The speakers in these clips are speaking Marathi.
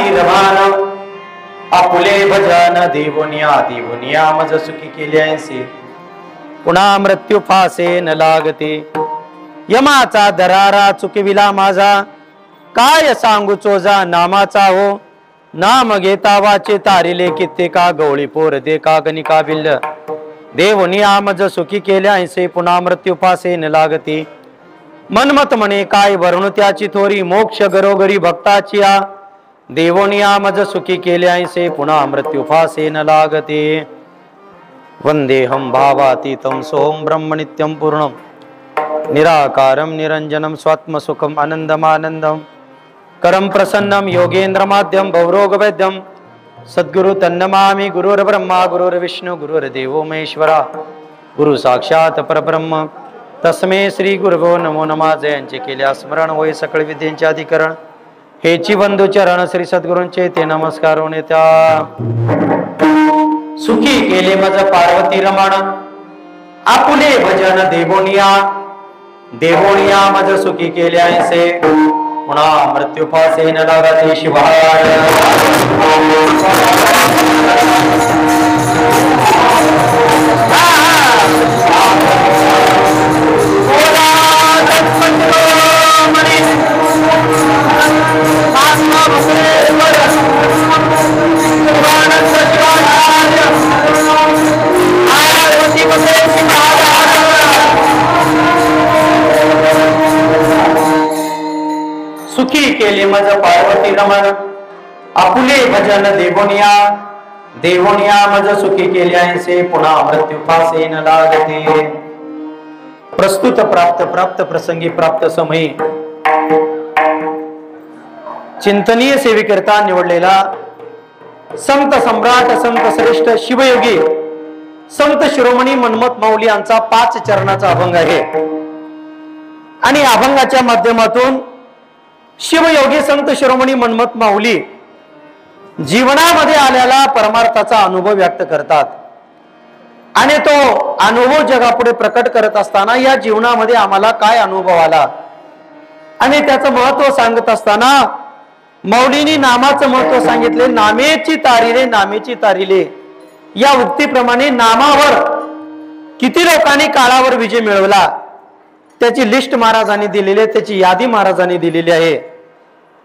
पार्वती रमान आपुले भजन देवोनिया मज सुखी केल्यासी पुन्हा मृत्यू फासे न लागते यमाचा दरारा चुकविला माझा काय सांगू चोजा नामाचा हो नाम घेता वाचे तारिले कित्येका गवळी पोर दे का गणिका बिल्ल देवनिया मज सुखी केल्यासे पुन्हा मृत्यू फासे न लागते मनमत म्हणे काय वर्ण त्याची थोरी मोक्ष गरोगरी भक्ताची आ देवोनिया मज सुखी केल्यासे पुन्हा मृत्यू फासे न लागते वंदेहम भावातीतं सोम ब्रह्म नित्यं पूर्णं निराकारं निरंजनं स्वात्म सुखम आनंदमानंदम करम प्रसन्नम योगेंद्र माध्यम भवरोग वैद्यम सद्गुरु तन्नमामि गुरुर्ब्रह्मा गुरुर्विष्णु गुरुर्देवो महेश्वरा गुरु साक्षात परब्रह्म तस्मै श्री गुरुभो नमो नमः. जयांचे केल्या स्मरण होय सकळ विद्यांचे अधिकरण हेची बंधू चरण श्री सद्गुरूंचे ते नमस्कार होणे त्या सुखी केले मज पार्वती रमण आपुले भजन देवोनिया मज सुखी केल्यासे पुन्हा मृत्यू फासे न लागते शिवाय. सुखी केले मज पार्वती रमण आपुले भजन देवोनिया मज सुखी केल्यासे पुन्हा मृत्यू फासे न लागते. प्रस्तुत प्राप्त प्रसंगी प्राप्त समयी चिंतनीय सेवेकरता निवडलेला संत सम्राट संत श्रेष्ठ शिवयोगी संत शिरोमणी मनमत माऊली यांचा 5 चरणाचा अभंग आहे आणि अभंगाच्या माध्यमातून शिवयोगी संत शिरोमणी मनमत माऊली जीवनामध्ये आलेला परमार्थाचा अनुभव व्यक्त करतात आणि तो अनुभव जगापुढे प्रकट करत असताना या जीवनामध्ये आम्हाला काय अनुभव आला आणि त्याचं महत्व सांगत असताना माऊलींनी नामाचं महत्व सांगितले. नामेची तारिले या उक्तीप्रमाणे नामावर किती लोकांनी काळावर विजय मिळवला त्याची लिस्ट महाराजांनी दिलेली आहे, त्याची यादी महाराजांनी दिलेली आहे.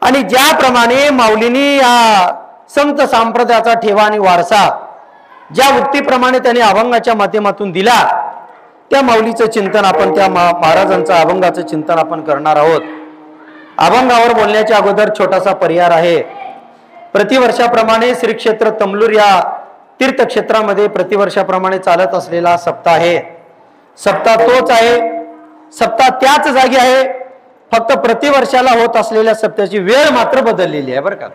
आणि ज्याप्रमाणे माऊलींनी या संत संप्रदायाचा ठेवा आणि वारसा ज्या उक्तीप्रमाणे त्यांनी अभंगाच्या माध्यमातून दिला त्या माऊलीचं चिंतन आपण त्या महाराजांचं अभंगाचं चिंतन आपण करणार आहोत. अभंगावर बोलण्याच्या अगोदर छोटासा परिहार आहे. प्रतिवर्षाप्रमाणे श्री क्षेत्र तमलूर या तीर्थक्षेत्रामध्ये प्रतिवर्षाप्रमाणे चालत असलेला सप्ताह आहे. सप्ताह तोच आहे, सप्ताह त्याच जागी आहे, फक्त प्रतिवर्षाला होत असलेल्या सप्ताहाची वेळ मात्र बदललेली आहे बरं का.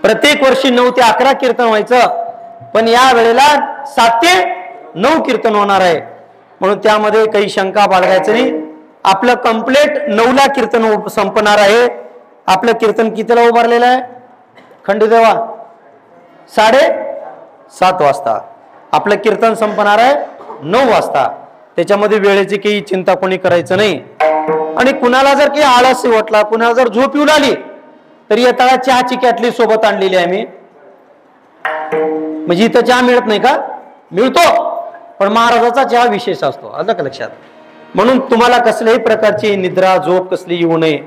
प्रत्येक वर्षी 9 ते 11 कीर्तन व्हायचं, पण या वेळेला 7 ते 9 कीर्तन होणार आहे. म्हणून त्यामध्ये काही शंका बाळगायचं नाही. आपलं कंप्लीट 9ला कीर्तन संपणार आहे. आपलं कीर्तन कितीला उभारलेलं आहे खंडदेवा? 7:30 वाजता. आपलं कीर्तन संपणार आहे 9 वाजता. त्याच्यामध्ये वेळेची काही चिंता कोणी करायचं नाही. आणि कुणाला जर काही आळस वाटला, कुणाला जर झोप येऊ लागली तरी येताना चहाची कॅटली सोबत आणलेली आहे मी. म्हणजे इथं चहा मिळत नाही का? मिळतो, पण महाराजाचा चहा विशेष असतो, आलं का लक्षात? म्हणून तुम्हाला कसल्याही प्रकारची निद्रा झोप कसली येऊ नये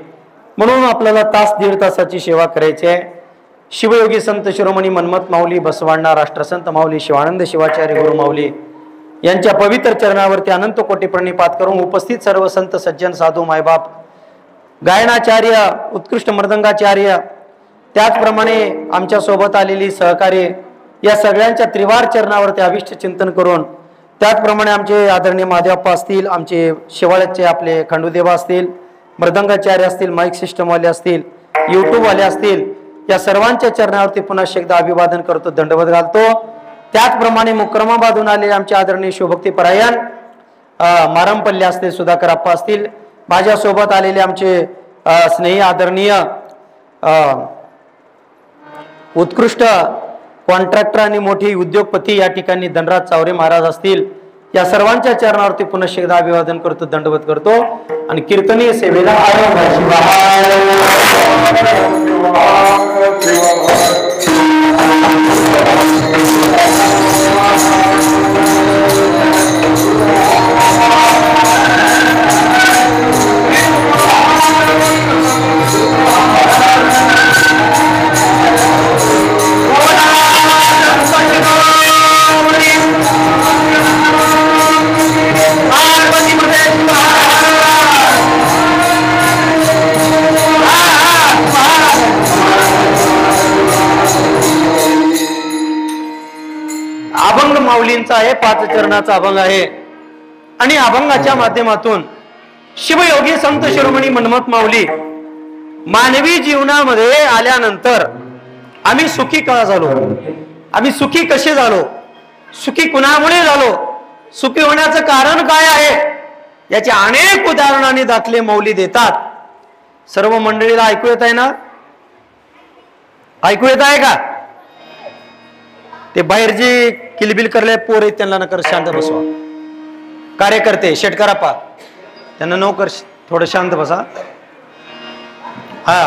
म्हणून आपल्याला 1-1.5 तासाची सेवा करायची आहे. शिवयोगी संत शिरोमणी मनमत माऊली बसवांना राष्ट्रसंत माऊली शिवानंद शिवाचार्य गुरु माऊली यांच्या पवित्र चरणावरती अनंत कोटी प्रणिपात करून उपस्थित सर्व संत सज्जन साधू मायबाप, गायनाचार्य, उत्कृष्ट मृदंगाचार्य, त्याचप्रमाणे आमच्या सोबत आलेली सहकार्य या सगळ्यांच्या त्रिवार चरणावरती अभिष्ट चिंतन करून, त्याचप्रमाणे आमचे आदरणीय महादेवप्पा असतील, आमचे शिवाळ्याचे आपले खंडूदेवा असतील, मृदंगाचार्य असतील, माईक सिस्टमवाले असतील, यूट्यूबवाले असतील, या सर्वांच्या चरणावरती पुन्हा एकदा अभिवादन करतो, दंडवत घालतो. त्याचप्रमाणे मुक्रमाबादून आलेले आमचे आदरणीय शिवभक्ती परायण मारमपल्ले असतील, सुधाकर अप्पा असतील, माझ्यासोबत आलेले आमचे स्नेही आदरणीय उत्कृष्ट कॉन्ट्रॅक्टर आणि मोठी उद्योगपती या ठिकाणी धनराज चावरे महाराज असतील, या सर्वांच्या चरणावरती पुन्हा एकदा अभिवादन करतो, दंडवत करतो आणि कीर्तनीय सेवेला अभंग माऊलींचा आहे, 5 चरणाचा अभंग आहे आणि अभंगाच्या माध्यमातून शिवयोगी संत शिरोमणी मनमत माऊली मानवी जीवनामध्ये आल्यानंतर आम्ही सुखी का झालो, आम्ही सुखी कसे झालो, सुखी कुणामुळे झालो, सुखी होण्याचं कारण काय आहे, याचे अनेक उदाहरणांनी दाखले माऊली देतात. सर्व मंडळीला ऐकू येत आहे ना? ऐकू येत आहे का? ते बाहेर जे किलबिल करले पोर आहेत त्यांना नकर शांत बसवा. कार्यकर्ते शेटकरापा त्यांना नोकर थोडं शांत बसा. हा,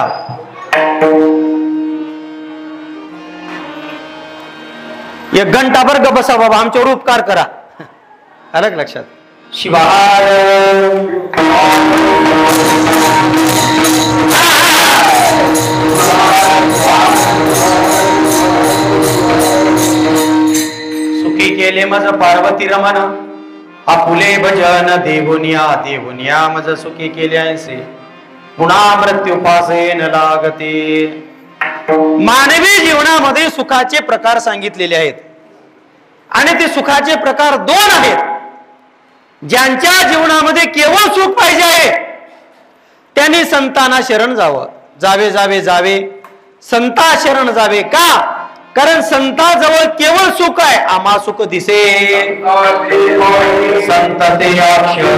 एक घंटाभर ग बसा बाबा, आमच्यावर उपकार करा. आलं लक्षात? शिवाय सुखी केले मज पार्वती रमण, आपुले भजन देवुनिया देवुनिया मज सुखी केले ऐसे, गुणा मृत्यू पासे न लागते. मानवी जीवनामध्ये सुखाचे प्रकार सांगितलेले आहेत आणि ते सुखाचे प्रकार 2 आहेत. ज्यांच्या जीवनामध्ये केवळ सुख पाहिजे आहे त्यांनी संतांना शरण जावं. जावे जावे जावे संता शरण जावे. का? कारण संताजवळ केवळ सुख आहे. आम्हा सुख दिसे संत ते अक्षर.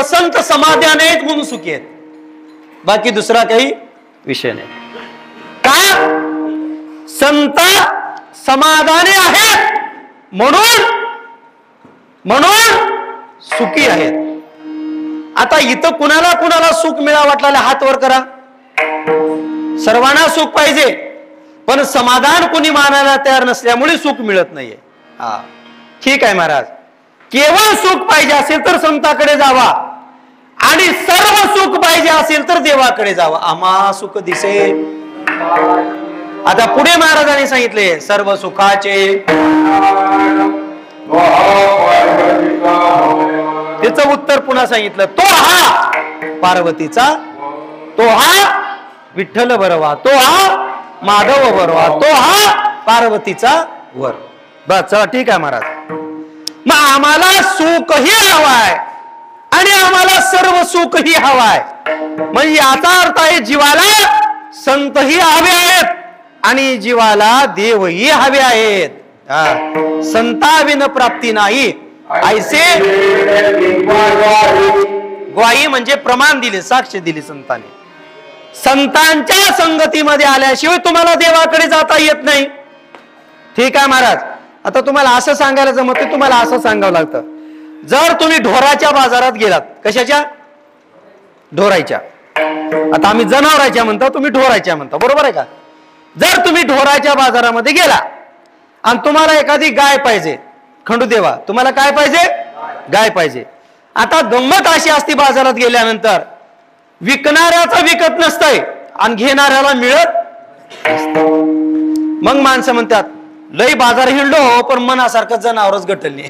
संत समाधान आहेत म्हणून सुखी आहेत, बाकी दुसरा काही विषय नाही. का? संत समाधानी आहेत म्हणून सुखी आहेत. आता इथं कुणाला कुणाला सुख मिळा वाटलेला हात वर करा. सर्वांना सुख पाहिजे पण समाधान कुणी मानायला तयार नसल्यामुळे सुख मिळत नाहीये. हा, ठीक आहे महाराज. केवळ सुख पाहिजे असेल तर संताकडे जावा आणि सर्व सुख पाहिजे असेल तर देवाकडे जावा. आम्हा सुख दिसे. आता पुढे महाराजांनी सांगितले सर्व सुखाचे त्याचं उत्तर पुन्हा सांगितलं. तो हा पार्वतीचा, तो हा विठ्ठल बरवा, तो हा माधव बरवा, तो हा पार्वतीचा वर. बस चला ठीक आहे महाराज. मग आम्हाला सुखही हवाय आणि आम्हाला सर्व सुखही हवाय. म्हणजे याचा अर्थ आहे जीवाला संतही हवे आहेत आणि जीवाला देवही हवे आहेत. संताविन प्राप्ती नाही ऐसे ग्वाही म्हणजे प्रमाण दिले, साक्ष दिली संतांनी. संतांच्या संगतीमध्ये आल्याशिवाय तुम्हाला देवाकडे जाता येत नाही. ठीक आहे महाराज. आता तुम्हाला असं सांगायला जमत, तुम्हाला असं सांगावं लागतं. जर तुम्ही ढोराच्या बाजारात गेलात, कशाच्या? ढोराच्या. आता आम्ही जनावराच्या म्हणतो, तुम्ही ढोराच्या म्हणता, बरोबर आहे का? जर तुम्ही ढोराच्या बाजारामध्ये गेला आणि तुम्हाला एखादी गाय पाहिजे, खंडूदेवा तुम्हाला काय पाहिजे? गाय पाहिजे. आता गंमत अशी असती, बाजारात गेल्यानंतर विकणाऱ्याचा विकत नसतंय आणि घेणाऱ्याला मिळत. मग माणसं म्हणतात लय बाजार हिंडलो हो, पण मनासारखं जनावरच गटलली.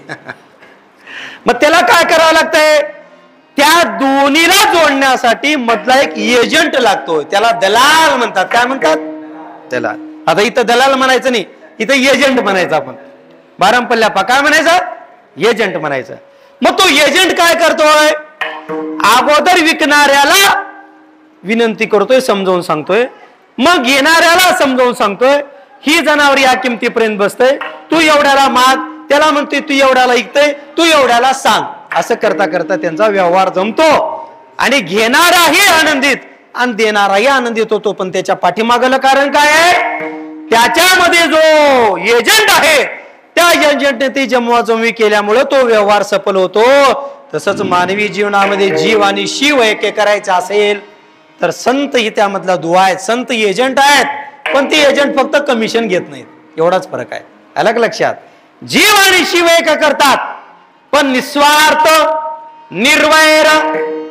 मग त्याला काय करावं लागतंय? त्या दोन्हीला जोडण्यासाठी मधला एक एजंट लागतोय, त्याला दलाल म्हणतात. काय म्हणतात? दलाल. आता इथं दलाल म्हणायचं नाही, इथं एजंट म्हणायचं. आपण बारामपल्ल्यापा काय म्हणायचं? एजंट म्हणायचं. मग तो एजंट काय करतोय? अगोदर विकणाऱ्याला विनंती करतोय, समजावून सांगतोय, मग घेणाऱ्याला समजावून सांगतोय ही जनावर या किमतीपर्यंत बसतंय, तू एवढ्याला माग, त्याला म्हणतोय तू एवढ्याला ऐकतोय, तू एवढ्याला सांग. असं करता करता त्यांचा व्यवहार जमतो आणि घेणाराही आनंदित आणि देणाराही आनंदित होतो. पण त्याच्या पाठीमागलं कारण काय आहे? त्याच्यामध्ये जो एजंट आहे त्या एजंटने ती जमवाजमवी केल्यामुळे तो व्यवहार सफल होतो. तसंच मानवी जीवनामध्ये जीव आणि शिव एक करायचं असेल तर संत ही त्यामधला दुवा आहेत, संत एजंट आहेत, पण ते एजंट फक्त कमिशन घेत नाहीत, एवढाच फरक आहे. अलग लक्षात. जीव आणि शिव एक करतात, पण निस्वार्थ, निर्वैर,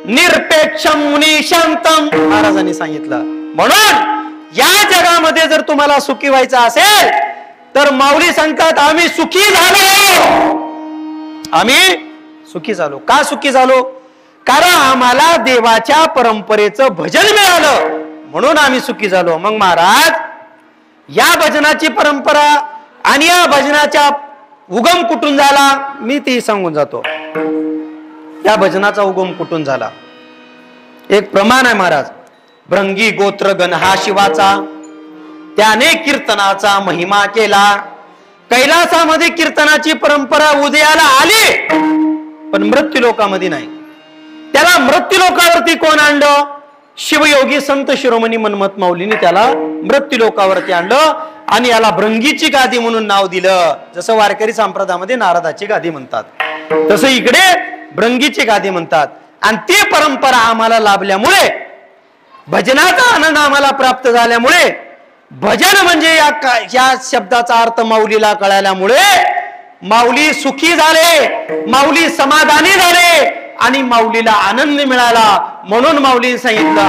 निरपेक्षम मुनी शांतम महाराजांनी सांगितलं. म्हणून या जगामध्ये जर तुम्हाला सुखी व्हायचं असेल तर माऊली सांगतात आम्ही सुखी झालो. आम्ही सुखी झालो. का सुखी झालो? कारण आम्हाला देवाच्या परंपरेचं भजन मिळालं म्हणून आम्ही सुखी झालो. मग महाराज या भजनाची परंपरा आणि या भजनाच्या उगम कुठून झाला मी ती सांगून जातो. या भजनाचा उगम कुठून झाला? एक प्रमाण आहे महाराज. भृंगी गोत्र गण हा शिवाचा, त्याने कीर्तनाचा महिमा केला. कैलासामध्ये कीर्तनाची परंपरा उदयाला आली, पण मृत्यू लोकामध्ये नाही. त्याला मृत्यू लोकावरती कोण आणलं? शिवयोगी संत शिरोमणी मन्मथ माऊलीने त्याला मृत्यू लोकावरती आणलं आणि याला भृंगीची गादी म्हणून नाव दिलं. जसं वारकरी संप्रदायामध्ये नारदाची गादी म्हणतात, तसं इकडे भृंगीची गादी म्हणतात. आणि ती परंपरा आम्हाला लाभल्यामुळे, भजनाचा आनंद आम्हाला प्राप्त झाल्यामुळे, भजन म्हणजे या शब्दाचा अर्थ माऊलीला कळाल्यामुळे माऊली सुखी झाले, माऊली समाधानी झाले आणि माऊलीला आनंद मिळाला. म्हणून माऊली सांगितलं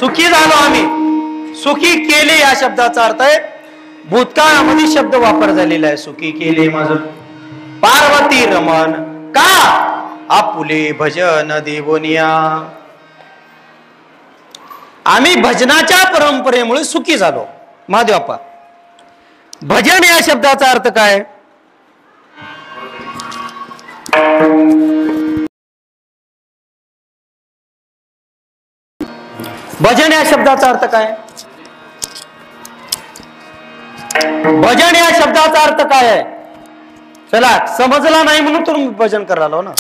सुखी झालो आम्ही. सुखी केले या शब्दाचा अर्थ आहे भूतकाळामध्ये शब्द वापर झालेला आहे. सुखी केले माझं पार्वती रमण का आपुले भजन देवोनिया. आम्ही भजनाच्या परंपरेमुळे सुखी झालो. महादेवप्पा भजन या शब्दाचा अर्थ काय? भजन या शब्दाचा अर्थ काय? भजन या शब्दाचा अर्थ काय आहे? चला, समजला नाही म्हणून तुम्ही भजन करायला ना.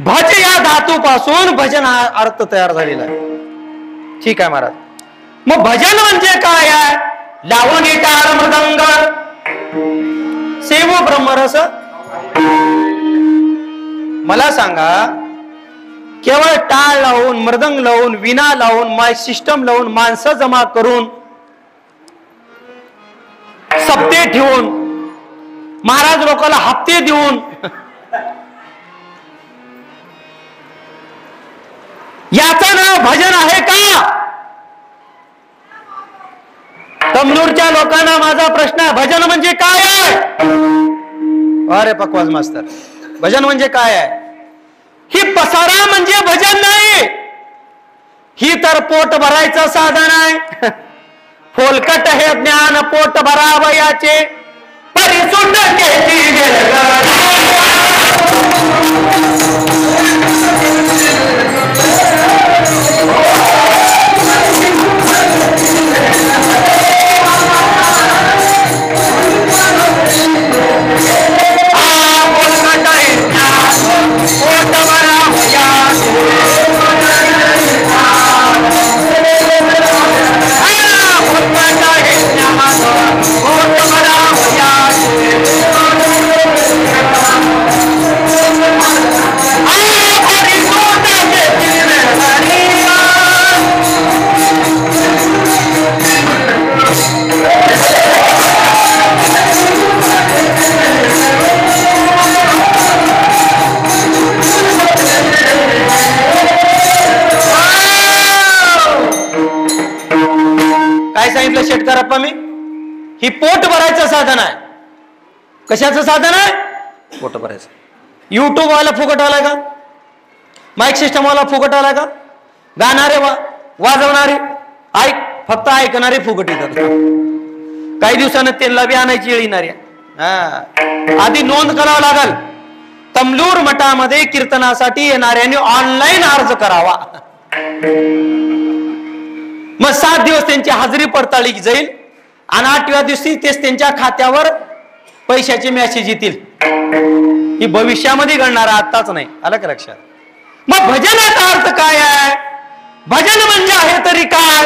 भज या धातूपासून भजन हा अर्थ तयार झालेला आहे. ठीक आहे महाराज. मग भजन म्हणजे काय आहे? लावणी टाळ मृदंग सेवो ब्रह्मरस. मला सांगा, केवळ टाळ लावून, मृदंग लावून, विना लावून, माय सिस्टम लावून, माणसं जमा करून, सप्ते ठेवून, महाराज लोकांना हप्ते देऊन याचं नाव भजन आहे का? तमनूरच्या लोकांना माझा प्रश्न आहे, भजन म्हणजे काय आहे? अरे पकवाज मास्तर, भजन म्हणजे काय आहे? ही पसारा म्हणजे भजन नाही, ही तर पोट भरायचं साधन आहे. फोलकट हे ज्ञान पोट भरावयाचे परिसुद्ध केली शेतकऱ्या मी. ही पोट भरायचं साधन आहे. कशाचं साधन आहे? पोट भरायचं. युट्यूब वाला फुकट आलाय का? माईक सिस्टम वाला फुकट आलाय का? गाणारे वाजवणारे ऐक, फक्त ऐकणारे फुकट येतात. काही दिवसानं त्यांना बी आणायची वेळ येणार आहे. आधी नोंद करावं लागल. तमलूर मठामध्ये कीर्तनासाठी येणाऱ्यांनी ऑनलाईन अर्ज करावा. मग 7 दिवस त्यांची हजेरी पडताळली जाईल आणि 8व्या दिवशी तेच त्यांच्या खात्यावर पैशाचे मेसेज येतील. ही भविष्यामध्ये घडणार, आताच नाही. आलं का लक्षात? मग भजनाचा अर्थ काय आहे? भजन म्हणजे आहे तरी काय?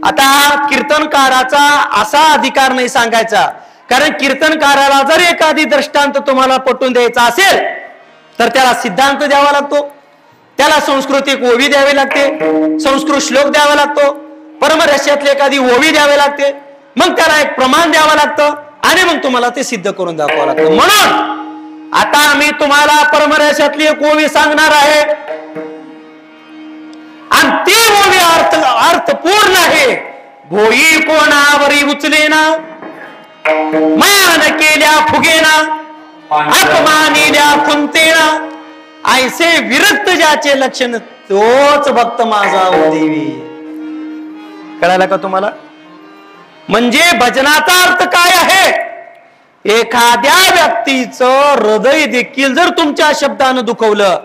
आता कीर्तनकाराचा असा अधिकार नाही सांगायचा, कारण कीर्तनकाराला जर एखादी दृष्टांत तुम्हाला पटवून द्यायचा असेल तर त्याला सिद्धांत द्यावा लागतो, त्याला संस्कृतिक ओवी द्यावी लागते, संस्कृत श्लोक द्यावा लागतो, परमरस्यातली एखादी ओवी द्यावी लागते, मग त्याला एक प्रमाण द्यावं लागतं आणि मग तुम्हाला ते सिद्ध करून दाखवावं लागतं. म्हणून आता मी तुम्हाला परमरस्यातली एक ओवी सांगणार आहे आणि ती ओवी अर्थपूर्ण आहे. भोई कोणावरी उचलेना, मान केल्या फुगेना, अपमानिल्या खुंतेना, ऐसे विरक्त ज्याचे लक्षण तोच भक्त माझा ओ देवी. कळालं का तुम्हाला? म्हणजे भजनाचा अर्थ काय आहे? एखाद्या व्यक्तीचं हृदय देखील जर तुमच्या शब्दानं दुखवलं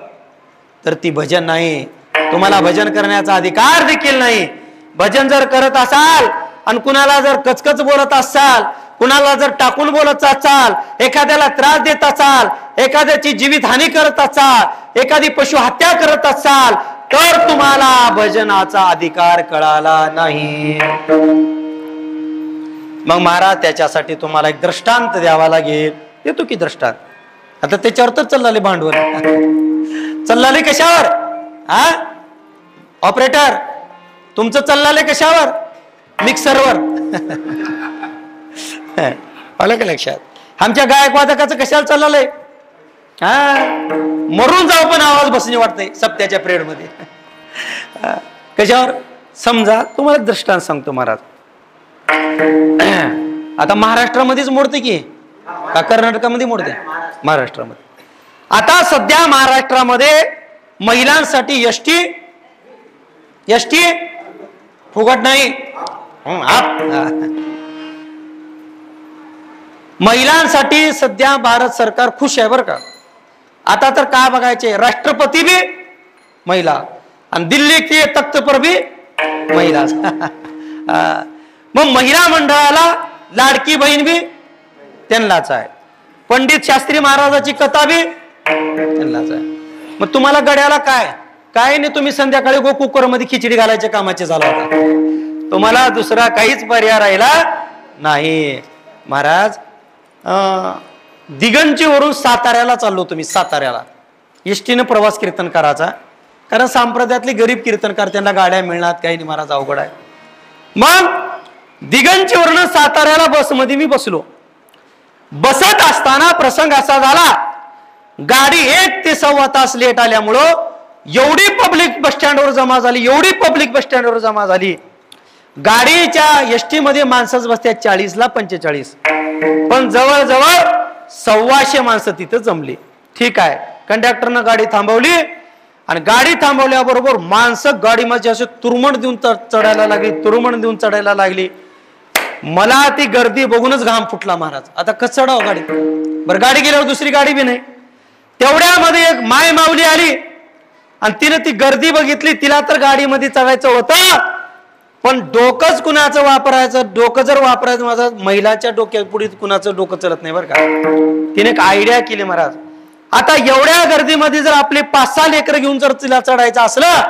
तर ती भजन नाही. तुम्हाला भजन करण्याचा अधिकार देखील नाही. भजन जर करत असाल आणि कुणाला जर कचकच बोलत असाल, कुणाला जर टाकून बोलत असाल, एखाद्याला त्रास देत असाल, एखाद्याची जीवित हानी करत असाल, एखादी पशु हत्या करत असाल तर तुम्हाला भजनाचा अधिकार कळाला नाही. मग महाराज त्याच्यासाठी तुम्हाला एक दृष्टांत द्यावा लागेल. येतो की दृष्टांत? आता त्याच्यावर तर चालले भांडवल. चालले कशावर? हा ऑपरेटर, तुमचं चालले कशावर? मिक्सरवर. आलं का लक्षात? आमच्या गायक वादकाचं कशाला चाललंय? हा मरून जाऊ पण आवाज बसणे वाटतंय सप्त्याच्या पिरियड मध्ये. कशावर? समजा तुम्हाला दृष्टांत सांगतो महाराज. आता महाराष्ट्रामध्येच मोडते की का कर्नाटकामध्ये मोडते? महाराष्ट्रामध्ये. आता सध्या महाराष्ट्रामध्ये महिलांसाठी एसटी फुकट नाही. महिलांसाठी सध्या भारत सरकार खुश आहे बरं का. आता तर काय बघायचे, राष्ट्रपती बी महिला आणि दिल्ली की तख्त पर भी महिला. मग महिला मंडळाला लाडकी बहीण बी त्यांनाच आहे. पंडित शास्त्री महाराजाची कथा बी त्यांनाच आहे. मग तुम्हाला गड्याला काय काय नाही, तुम्ही संध्याकाळी गो कुकर मध्ये खिचडी घालायच्या कामाचे झाला होता. तुम्हाला दुसरा काहीच पर्याय राहिला नाही. महाराज दिगंजीवरून साताऱ्याला चाललो. तुम्ही साताऱ्याला एसटीनं प्रवास कीर्तन करायचा, कारण संप्रदायातले गरीब कीर्तनकार त्यांना गाड्या मिळणार काही नाही महाराज, अवघड आहे. मग दिगंजीवरून साताऱ्याला बसमध्ये मी बसलो. बसत असताना प्रसंग असा झाला, गाडी 1 ते सव्वा तास लेट आल्यामुळं एवढी पब्लिक बस स्टँडवर जमा झाली, एवढी पब्लिक बस स्टँडवर जमा झाली. गाडीच्या एसटी मध्ये माणसंच बसत्यात 40 ला 45, पण जवळजवळ 125 माणसं तिथं जमली. ठीक आहे, कंडक्टरनं गाडी थांबवली आणि गाडी थांबवल्याबरोबर माणसं गाडीमध्ये असे तुरमण देऊन चढायला लागली, तुरमण देऊन चढायला लागली. मला ती गर्दी बघूनच घाम फुटला महाराज. आता कसं चढावं गाडी? बरं, गाडी गेल्यावर दुसरी गाडी बी नाही. तेवढ्यामध्ये एक माय माऊली आली आणि तिने ती गर्दी बघितली. तिला तर गाडीमध्ये चढायचं होतं, पण डोकंच कुणाचं वापरायचं. डोकं जर वापरायचं माझं, महिलाच्या डोक्या पुढे कुणाचं डोकं चलत नाही बरं का. तिने एक आयडिया केली महाराज. आता एवढ्या गर्दीमध्ये जर आपले 5-6 लेकरं घेऊन जर तिला चढायचं असलं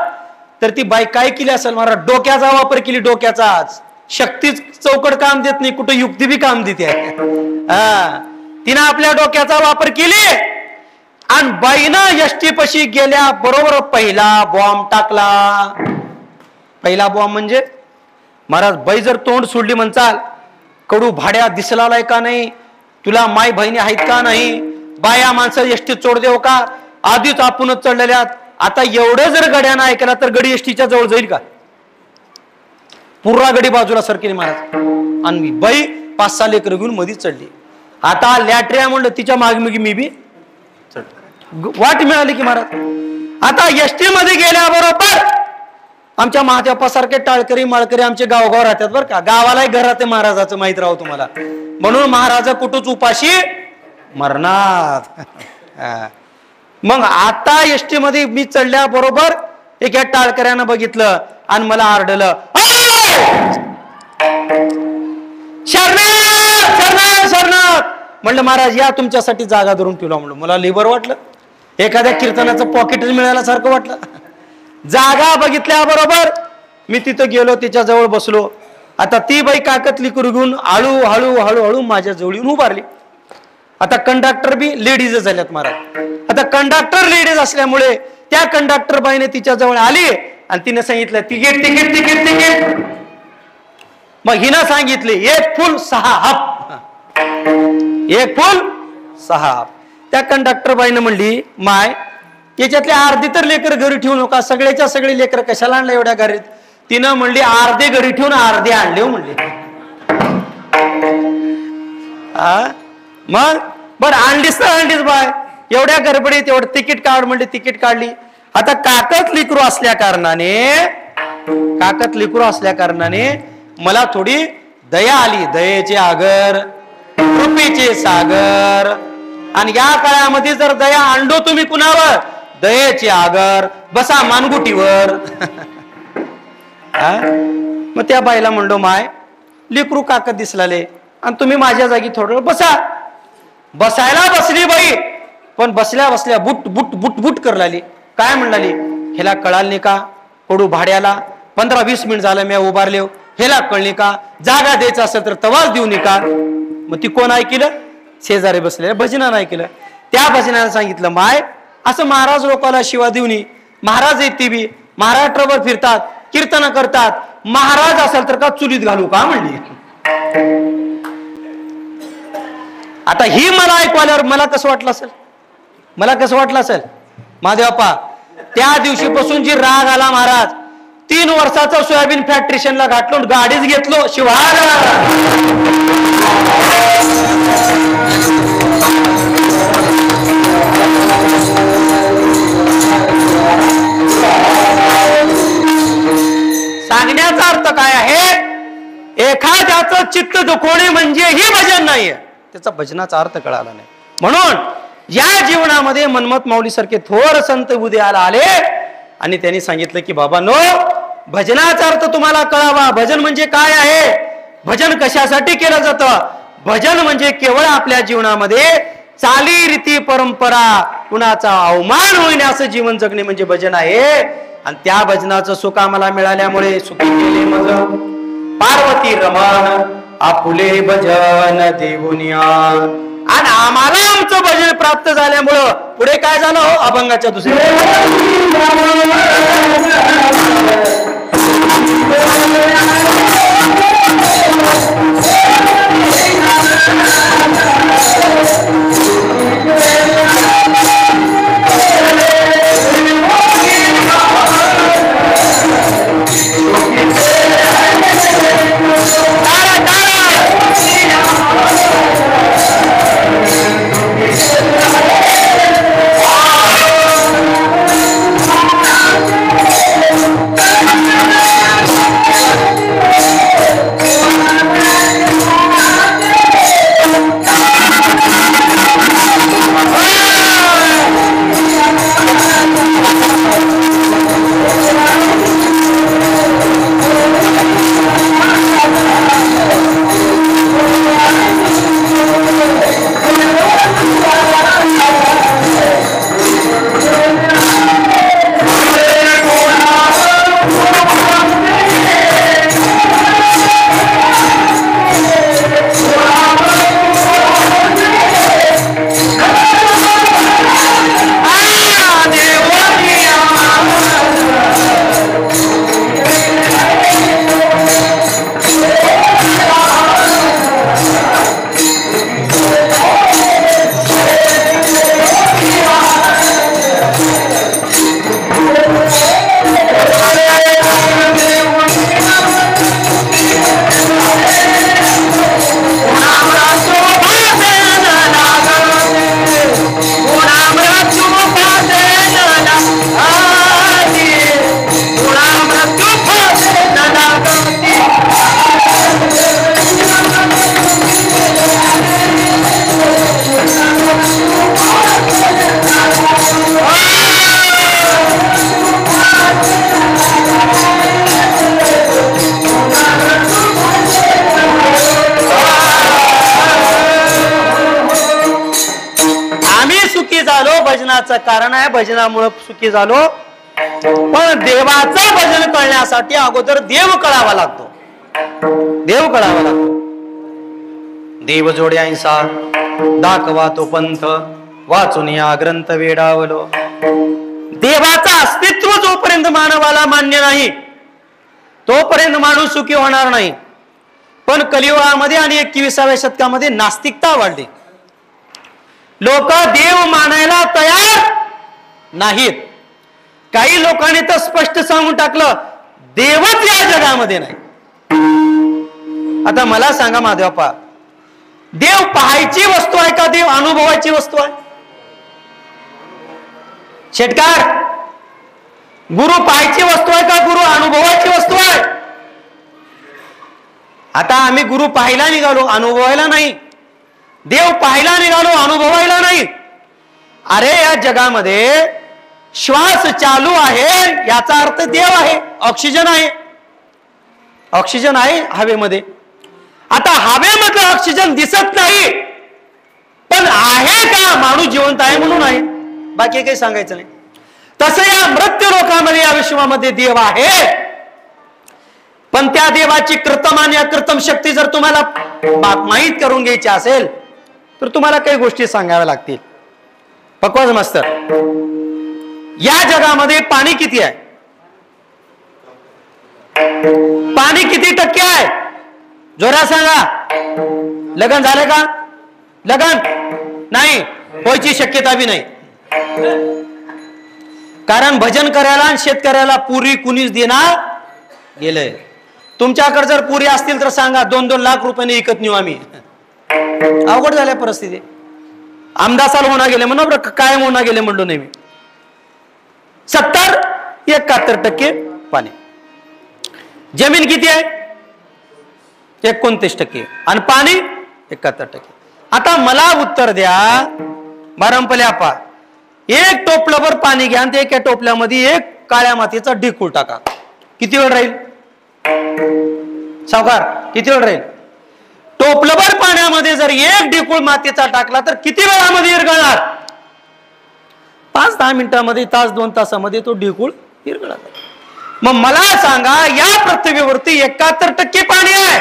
तर ती बाई काय केली असेल महाराज? डोक्याचा वापर केली. डोक्याचाच. शक्तीच चौकड काम देत नाही, कुठं युक्ती बी काम देते. तिनं आपल्या डोक्याचा वापर केली आणि बाईनं एसटी पशी गेल्या बरोबर पहिला बॉम्ब टाकला. पहिला बॉम्ब म्हणजे महाराज, बाई जर तोंड सोडली म्हणचाल, कडू भाड्या दिसलाय का नाही, तुला माय बहिणी आहेत का नाही, बाया माणसं एसटीत चोड देव का, आधीच आपणच चढलेल्यात. आता एवढं जर गड्यानं ऐकला तर गडी एसटीच्या जवळ जाईल का? पुरा गडी बाजूला सरकेली महाराज. आणि बाई 5-6 लेकरं घेऊन मधीच चढली. आता लॅट्रिया म्हणलं तिच्या मागमी मी बी वाट मिळाली की महाराज. आता एसटी मध्ये गेल्याबरोबर आमच्या महादेवासारखे टाळकरी माळकरी आमचे गावगाव राहतात बरं का. गावालाही घर राहते महाराजाचं, माहित राहू तुम्हाला. म्हणून महाराज कुठंच उपाशी मरणार. मग आता एसटी मध्ये मी चढल्या बरोबर एका टाळकऱ्यानं बघितलं आणि मला आरडलं, शरणात शरणात शरणात. म्हणलं महाराज या तुमच्यासाठी जागा धरून ठेवला. म्हणलं मला लिबर वाटलं, एखाद्या कीर्तनाचं पॉकेटच मिळाल्यासारखं वाटलं. जागा बघितल्याबरोबर मी तिथं गेलो, तिच्या जवळ बसलो. आता ती बाई काकतली करू घेऊन हळूहळू हळूहळू माझ्या जवळ येऊन उभारली. आता कंडक्टर बी लेडीज झाल्यात महाराज. आता कंडक्टर लेडीज असल्यामुळे त्या कंडक्टर बाईने तिच्या जवळ आली आणि तिने सांगितलं तिकीट तिकीट तिकीट तिकीट. मग हिनं सांगितले 1 फुल 6 हाफ, 1 फुल 6 हाफ. त्या कंडक्टर बाईनं म्हणली, माय याच्यातले अर्धी तर लेकर घरी ठेवू नका, सगळ्याच्या सगळे लेकर कशाला आणलं एवढ्या घरीत? तिनं म्हणली अर्धे घरी ठेवून अर्धे आणले हो म्हणली. मग बरं आणलीस तर आणलीस बाय, एवढ्या गडबडीत एवढं तिकीट काढ म्हणली, तिकीट काढली. आता काकत लिकरू असल्या कारणाने मला थोडी दया आली. दयेचे आगर कृपेचे सागर. आणि या काळामध्ये जर दया आणलो तुम्ही कुणावर, दयेचे आगर बसा मानगुटीवर. मग त्या बाईला म्हणलो, माय लिकरू काकत दिसलाले आणि तुम्ही माझ्या जागी थोडं बसा. बसायला बसली बाई, पण बसल्या बसल्या बुट बुट बुट बुट करलाली. काय म्हणलाली, ह्याला कळाल नाही का कडू भाड्याला 15-20 मिनिट झालं मी उभारले, ह्याला कळली का, जागा द्यायचं असेल तर तवाच देऊ नये का. मग ती कोण ऐकलं? शेजारी बसलेल्या भजनानं ऐकलं. त्या भजनानं सांगितलं, माय असं महाराज लोकांना शिवा देऊ नये. महाराज आहेत ती बी महाराष्ट्रभर फिरतात, कीर्तन करतात, महाराज असेल तर का चुलीत घालू का म्हणली. आता ही मला ऐकवाल्यावर मला कसं वाटलं असेल? महादेवप्पा त्या दिवशीपासून जी राग आला महाराज, 3 वर्षाचा सोयाबीन फॅक्ट्रीशनला घातलो, गाडीच घेतलो शिवाय. सांगण्याचा अर्थ काय आहे, एखाद्याचं चित्त दुखवणे म्हणजे ही भजन नाहीये. त्याचा भजनाचा अर्थ कळाला नाही. म्हणून या जीवनामध्ये मनमत माऊली सारखे थोर संत उदयाला आले आणि त्यांनी सांगितलं की बाबा नो, भजनाचा अर्थ तुम्हाला कळावा. भजन म्हणजे काय आहे, भजन कशासाठी केलं जातं. भजन म्हणजे केवळ आपल्या जीवनामध्ये चाली रीती परंपरा कुणाचा अवमान होईन असं जीवन जगणे म्हणजे भजन आहे. आणि त्या भजनाचं सुख आम्हाला मिळाल्यामुळे सुखी केले मग पार्वती रमण आपुले भजन देऊनिया. आणि आम्हाला आमचं भजन प्राप्त झाल्यामुळं पुढे काय झालं हो, अभंगाच्या दुसऱ्या भजनाचं कारण आहे, भजनामुळे सुखी झालो. पण देवाचं भजन कळण्यासाठी अगोदर देव कळावा लागतो. देव कळावा लागतो. देव जोड्यांचा दाखवा तो पंथ वाचून या ग्रंथ वेडावलो. देवाचं अस्तित्व जोपर्यंत मानवाला मान्य नाही तोपर्यंत माणूस सुखी होणार नाही. पण कलियुगामध्ये आणि 21व्या शतकामध्ये नास्तिकता वाढली. लोक देव मानायला तयार नाहीत. काही लोकांनी तर स्पष्ट सांगून टाकलं देवच या जगामध्ये नाही. आता मला सांगा माधवप्पा, देव पाहायची वस्तू आहे का देव अनुभवाची वस्तू आहे? शेटकार, गुरु पाहायची वस्तू आहे का गुरु अनुभवाची वस्तू आहे? आता आम्ही गुरु पाहायला निघालो, अनुभवायला नाही. देव पाहायला निघालो, अनुभवायला नाही. अरे या जगामध्ये श्वास चालू आहे याचा अर्थ देव आहे. ऑक्सिजन आहे, ऑक्सिजन आहे हवेमध्ये. आता हवेमधलं ऑक्सिजन दिसत नाही पण आहे का? माणूस जिवंत आहे म्हणून आहे, बाकी काही सांगायचं नाही. तसं या मृत्यू लोकांमध्ये या विश्वामध्ये देव आहे. पण त्या देवाची कृतमान या कृतम शक्ती जर तुम्हाला माहीत करून घ्यायची असेल तर तुम्हाला काही गोष्टी सांगाव्या लागतील. पकवाज मास्तर, या जगामध्ये पाणी किती आहे? पाणी किती टक्के आहे? जोरा सांगा. लगन झालं का? लगन नाही व्हायची शक्यता बी नाही. कारण भजन करायला आणि शेतकऱ्याला पुरी कुणीच देणार गेलंय. तुमच्याकडे जर पुरी असतील तर सांगा, 2-2 लाख रुपयाने विकत नेऊ आम्ही. अवघड झाल्या परिस्थिती. आमदासाला होणार गेले म्हणून कायम होणार गेले म्हणलो नाही मी. 70-71% पाणी. जमीन किती आहे? 29% आणि पाणी 71%. आता मला उत्तर द्या बारंपल्या आपा, एक टोपलाभर पाणी घ्या आणि एका टोपल्यामध्ये एक काळ्या मातीचा ढिकूळ टाका. किती वेळ राहील सावकार? किती वेळ राहील? टोपलभर पाण्यामध्ये जर एक ढिकूळ मातीचा टाकला तर किती वेळामध्ये विरघळणार? 5-10 मिनिटांमध्ये, तास 2 तासामध्ये तो ढिकूळ विरघळणार. मग मला सांगा, या पृथ्वीवरती 71% पाणी आहे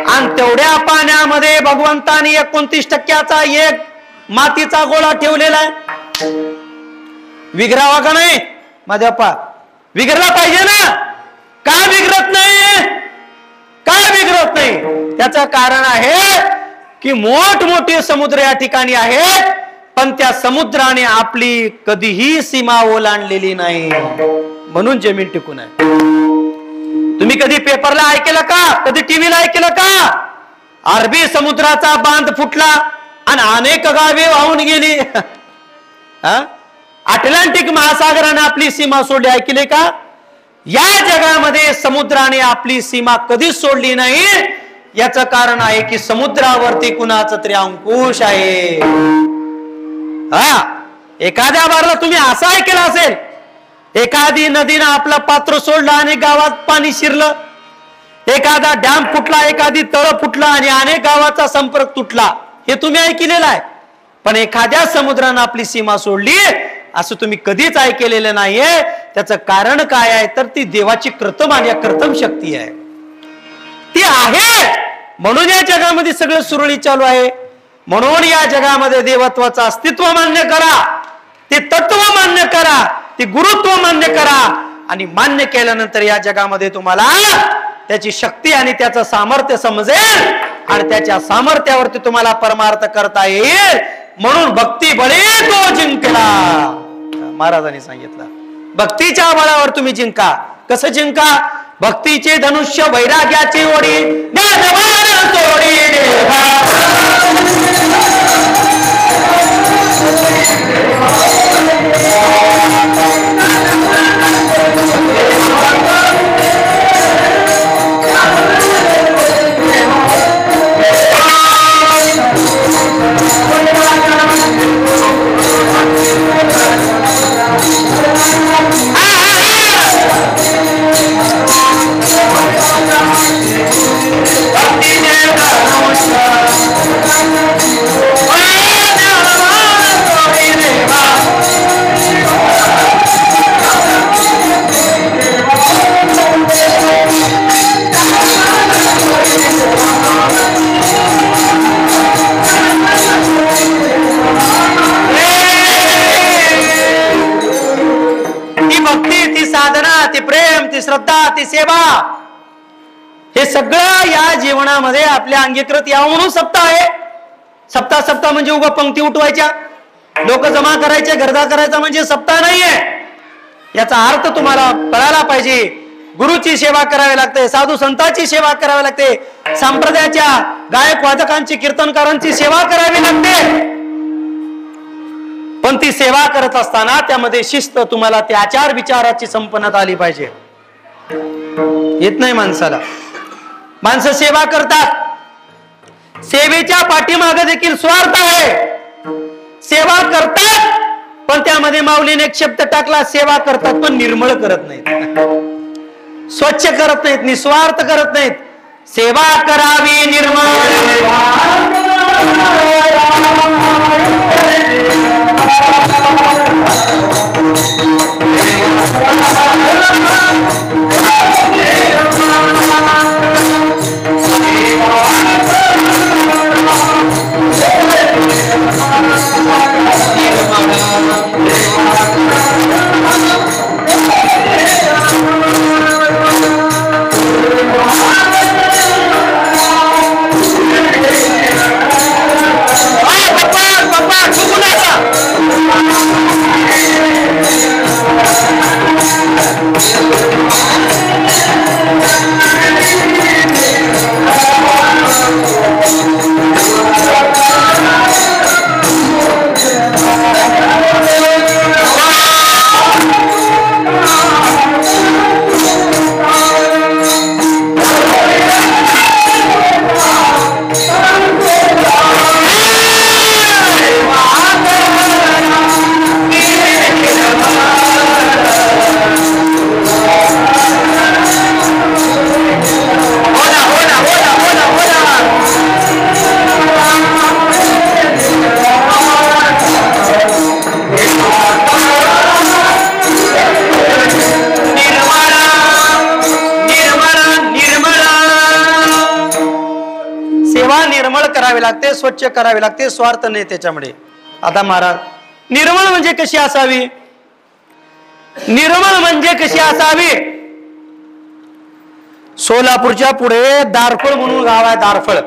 आणि तेवढ्या पाण्यामध्ये भगवंताने 29% एक मातीचा गोळा ठेवलेला आहे. विघरावा का नाही माझ्याप्पा? विघरला पाहिजे ना? का विघरत नाही? का विघरत नाही? त्याचं कारण आहे की मोठमोठे समुद्र या ठिकाणी आहेत, पण त्या समुद्राने आपली कधीही सीमा ओलांडलेली नाही, म्हणून जमीन टिकून आहे. तुम्ही कधी पेपरला ऐकलं का? कधी टीव्हीला ऐकलं का? अरबी समुद्राचा बांध फुटला आणि अनेक गावे वाहून गेली. अटलांटिक महासागराने आपली सीमा सोडली, ऐकले का? या जगामध्ये समुद्राने आपली सीमा कधीच सोडली नाही. याचं कारण आहे की समुद्रावरती कुणाचं तरी अंकुश आहे. एखाद्या बारला तुम्ही असं ऐकलं असेल, एखादी नदीनं आपला पात्र सोडला आणि गावात पाणी शिरलं, एखादा डॅम फुटला, एखादी तळ फुटला आणि अनेक गावाचा संपर्क तुटला, हे तुम्ही ऐकलेलं आहे. पण एखाद्या समुद्रानं आपली सीमा सोडली असं तुम्ही कधीच ऐकलेलं नाहीये. त्याचं कारण काय आहे तर ती देवाची कृतम आणि कृतम शक्ती आहे. ती आहे म्हणून या जगामध्ये सगळं सुरळीत चालू आहे. म्हणून या जगामध्ये देवत्वाचं अस्तित्व मान्य करा, ते तत्व मान्य करा, ते गुरुत्व मान्य करा. आणि मान्य केल्यानंतर या जगामध्ये तुम्हाला त्याची शक्ती आणि त्याचं सामर्थ्य समजेल आणि त्याच्या सामर्थ्यावरती तुम्हाला परमार्थ करता येईल. म्हणून भक्ती बळे तो जिंकला, महाराजांनी सांगितलं. भक्तीच्या बळावर तुम्ही जिंका. कसं जिंका? भक्तीचे धनुष्य वैराग्याची ओढी ज्ञानवान तोडी देवा. श्रद्धा, ती सेवा, हे सगळं या जीवनामध्ये आपल्या अंगीकृत यावं म्हणून सप्ताह आहे. सप्ताह सप्ताह म्हणजे उगा पंक्ती उठवायच्या, लोक जमा करायचे, गर्दा करायचा म्हणजे सप्ताह नाहीये. याचा अर्थ तुम्हाला कळायला पाहिजे. गुरुची सेवा करावी लागते, साधू संतांची सेवा करावी लागते, संप्रदायाच्या गायक वादकांची, कीर्तनकारांची सेवा करावी लागते. पण ती सेवा करत असताना त्यामध्ये शिस्त, तुम्हाला त्या आचार विचाराची संपन्नता आली पाहिजे. येत नाही माणसाला. माणसं सेवा करतात, सेवेच्या पाठीमागे देखील स्वार्थ आहे. सेवा करतात पण त्यामध्ये माऊलीने एक शब्द टाकला, सेवा करतात पण निर्मळ करत नाहीत, स्वच्छ करत नाहीत, निस्वार्थ करत नाहीत. सेवा करावी निर्मळ. निर्मळ करावे लागते, स्वच्छ करावे लागते, स्वार्थ नाही त्याच्यामध्ये. आता महाराज निर्मळ म्हणजे कशी असावी, निर्मळ म्हणजे कशी असावी. सोलापूरच्या पुढे दारफळ म्हणून गाव आहे, दारफळ.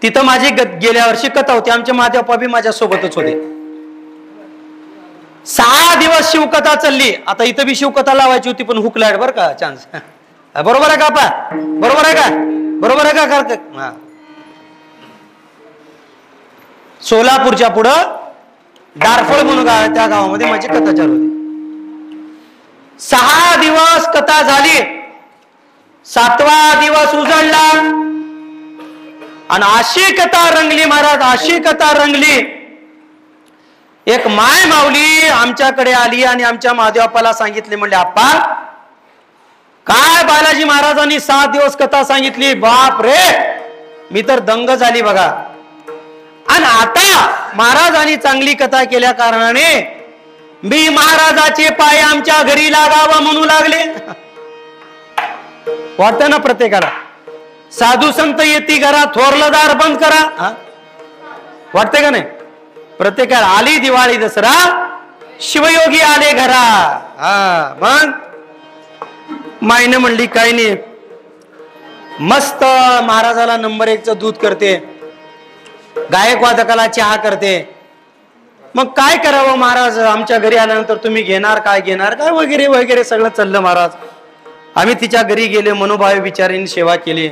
तिथं माझी गेल्या वर्षी कथा होती. आमचे महादेवप्पा बी माझ्या सोबतच होते. 6 दिवस शिवकथा चालली. आता इथं बी शिवकथा लावायची होती पण हुकलाय बरं का चान्स. बरोबर आहे का पा, बरोबर आहे का, बरोबर आहे का. सोलापूरच्या पुढं दारफळ म्हणून गाव आहे, त्या गावामध्ये माझी कथा चालू होती. 6 दिवस कथा झाली. 7वा दिवस उजळला आणि अशी कथा रंगली महाराज, अशी कथा रंगली. एक माय माऊली आमच्याकडे आली आणि आमच्या महादेवप्पाला सांगितले, म्हणले आप्पा काय बालाजी महाराजांनी 7 दिवस कथा सांगितली, बाप रे मी तर दंग झाली बघा. आणि आता महाराजांनी चांगली कथा केल्या कारणाने मी महाराजाचे पाय आमच्या घरी लागावा म्हणू लागले. वाटतं ना प्रत्येकाला, साधू संत येती घरा, थोरलं दार बंद करा. वाटते का नाही. प्रत्येकाला आली दिवाळी दसरा, शिवयोगी आले घरा. मग मायने म्हणली काही नाही, मस्त महाराजाला नंबर 1चं दूध करते, गायक वादकाला चहा करते. मग काय करावं महाराज, आमच्या घरी आल्यानंतर तुम्ही घेणार काय वगैरे वगैरे सगळं चाललं महाराज. आम्ही तिच्या घरी गेले, मनोभावे विचारांनी सेवा केली.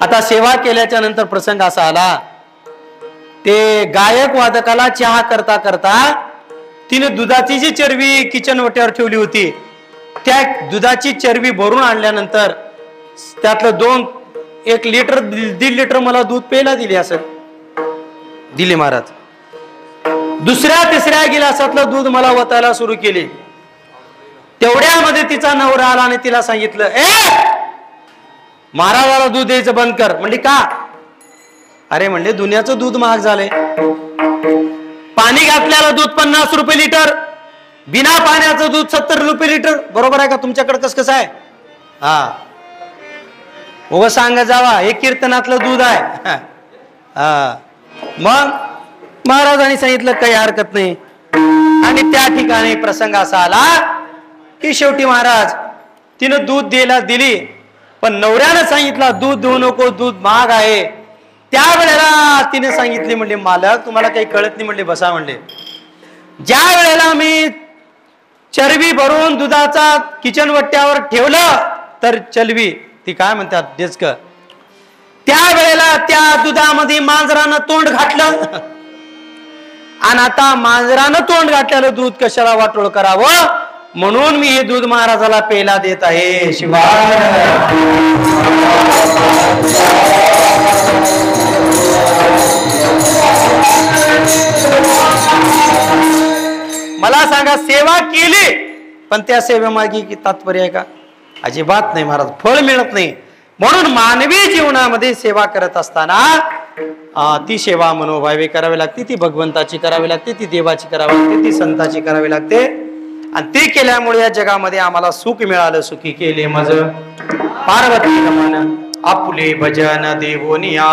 आता सेवा केल्याच्या नंतर प्रसंग असा आला, ते गायक वादकाला चहा करता करता तिने दुधाची जी चरबी किचन वट्यावर ठेवली होती, त्या दुधाची चरबी भरून आणल्यानंतर त्यातलं 1 लिटर 1.5 लिटर मला दूध प्यायला दिले, असं दिले महाराज. 2ऱ्या-3ऱ्या गिलासातलं दूध मला वतायला सुरू केले. तेवढ्यामध्ये तिचा नवरा आला आणि तिला सांगितलं, महाराजाला दूध द्यायचं बंद कर. म्हणली का. अरे म्हणले दुनियाचं दूध महाग झालंय, पाणी घातल्याला दूध 50 रुपये लिटर, बिना पाण्याचं दूध 70 रुपये लिटर. बरोबर आहे का, तुमच्याकडे कसं आहे. उगा सांगा जावा, हे कीर्तनातलं दूध आहे. मग महाराजांनी सांगितलं काही हरकत नाही. आणि त्या ठिकाणी प्रसंग असा आला की शेवटी महाराज तिनं दूध दिली, पण नवऱ्यानं सांगितलं दूध देऊ नको, दूध महाग आहे. त्यावेळेला तिने सांगितले, म्हणले मालक तुम्हाला काही कळत नाही, म्हणले बसा. म्हणले ज्या वेळेला मी चरबी भरून दुधाचा किचन वट्ट्यावर ठेवलं तर चलवी ती काय म्हणतात डेस्क, त्यावेळेला त्या दुधामध्ये मांजरानं तोंड घातलं. आणि आता मांजरानं तोंड घातलेलं दूध कशाला वाटोळ करावं, म्हणून मी हे दूध महाराजाला प्यायला देत आहे. शिवाय मला सांगा, सेवा केली पण त्या सेवेमागे की तात्पर्य आहे का. अजिबात नाही महाराज, फळ मिळत नाही. म्हणून मानवी जीवनामध्ये सेवा करत असताना ती सेवा मनोभावे करावी लागते, ती भगवंताची करावी लागते, ती देवाची करावी लागते, ती संताची करावी लागते. आणि ते केल्यामुळे या जगामध्ये आम्हाला सुख मिळालं. सुखी केले मज पार्वती रमण आपुले भजन देवोनिया,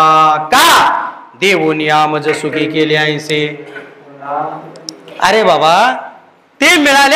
का देवोनिया मज सुखी केले ऐसे. अरे बाबा ते मिळाले.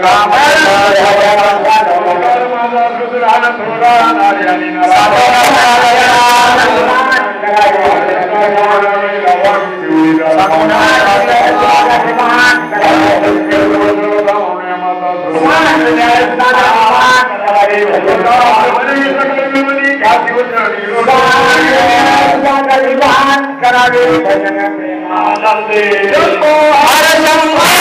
Come on, करावे भजन प्रेमानंदे शंभो हर शंभो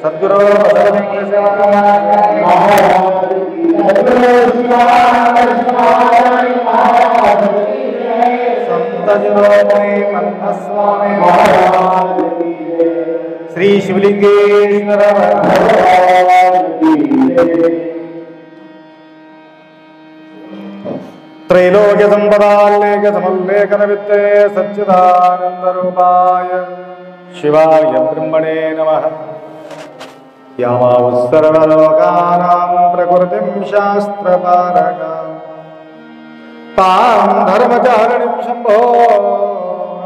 सद्गुरु श्री शिवलिंगेश्वर त्रैलोक्य संपदाल्लेख समुल्लेखन वित्ते सच्चिदानंद रूपाय शिवाय ब्रह्मणे नमः। यामावः सर्वलोकानां प्रकृतिं शास्त्रपारकां तां धर्मचारिणीं शम्भो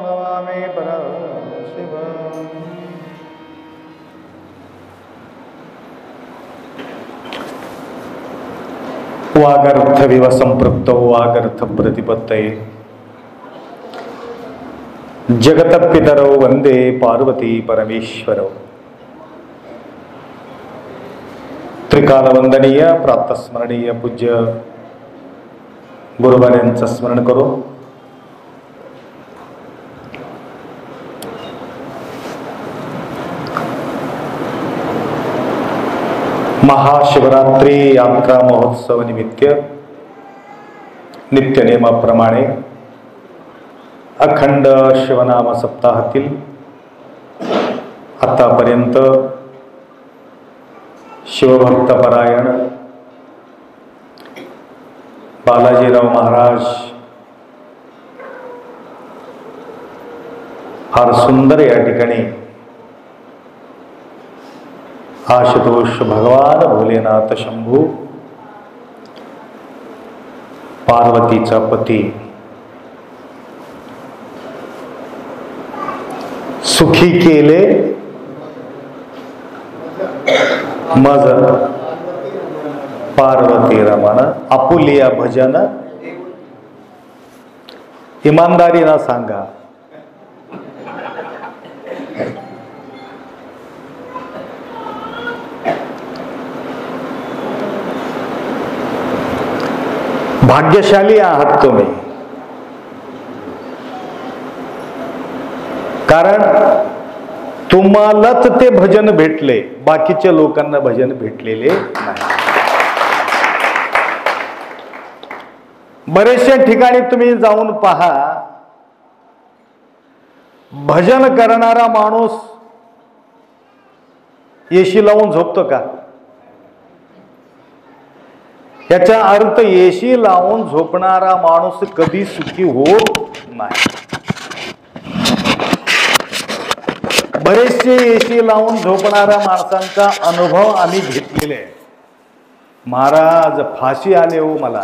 नमामि परशिवम्। वागर्थविव संपृक्तौ वागर्थ प्रतिपत्तये जगतपितरौ वंदे पार्वती परमेश्वरौ। त्रिकालवंदनीय प्रातस्मरणीय पूज्य गुरुवार्यांचं स्मरण करू। महाशिवरात्री यात्रा महोत्सव निमित्त नित्यनेमाप्रमाणे अखंड शिवनाम सप्ताहातील आतापर्यंत शिवभक्तपरायण बालाजीराव महाराज फार सुंदर या ठिकाणी आशुतोष भगवान भोलेनाथ शंभू पार्वतीचा पती सुखी केले मज पार्वती रमण आपुलिया भजन इमानदारीनं सांगा। भाग्यशाली आहात तुम्ही, कारण तुम्हालाच ते भजन भेटले, बाकीच्या लोकांना भजन भेटलेले नाही। बरेचशा ठिकाणी तुम्ही जाऊन पहा, भजन करणारा माणूस एसी लावून झोपतो का? याचा अर्थ एसी लावून झोपणारा माणूस कधी सुखी होत नाही। बरेचसे एसी लावून झोपणाऱ्या माणसांचा अनुभव आम्ही घेतलेले आहे। महाराज फाशी आले हो मला,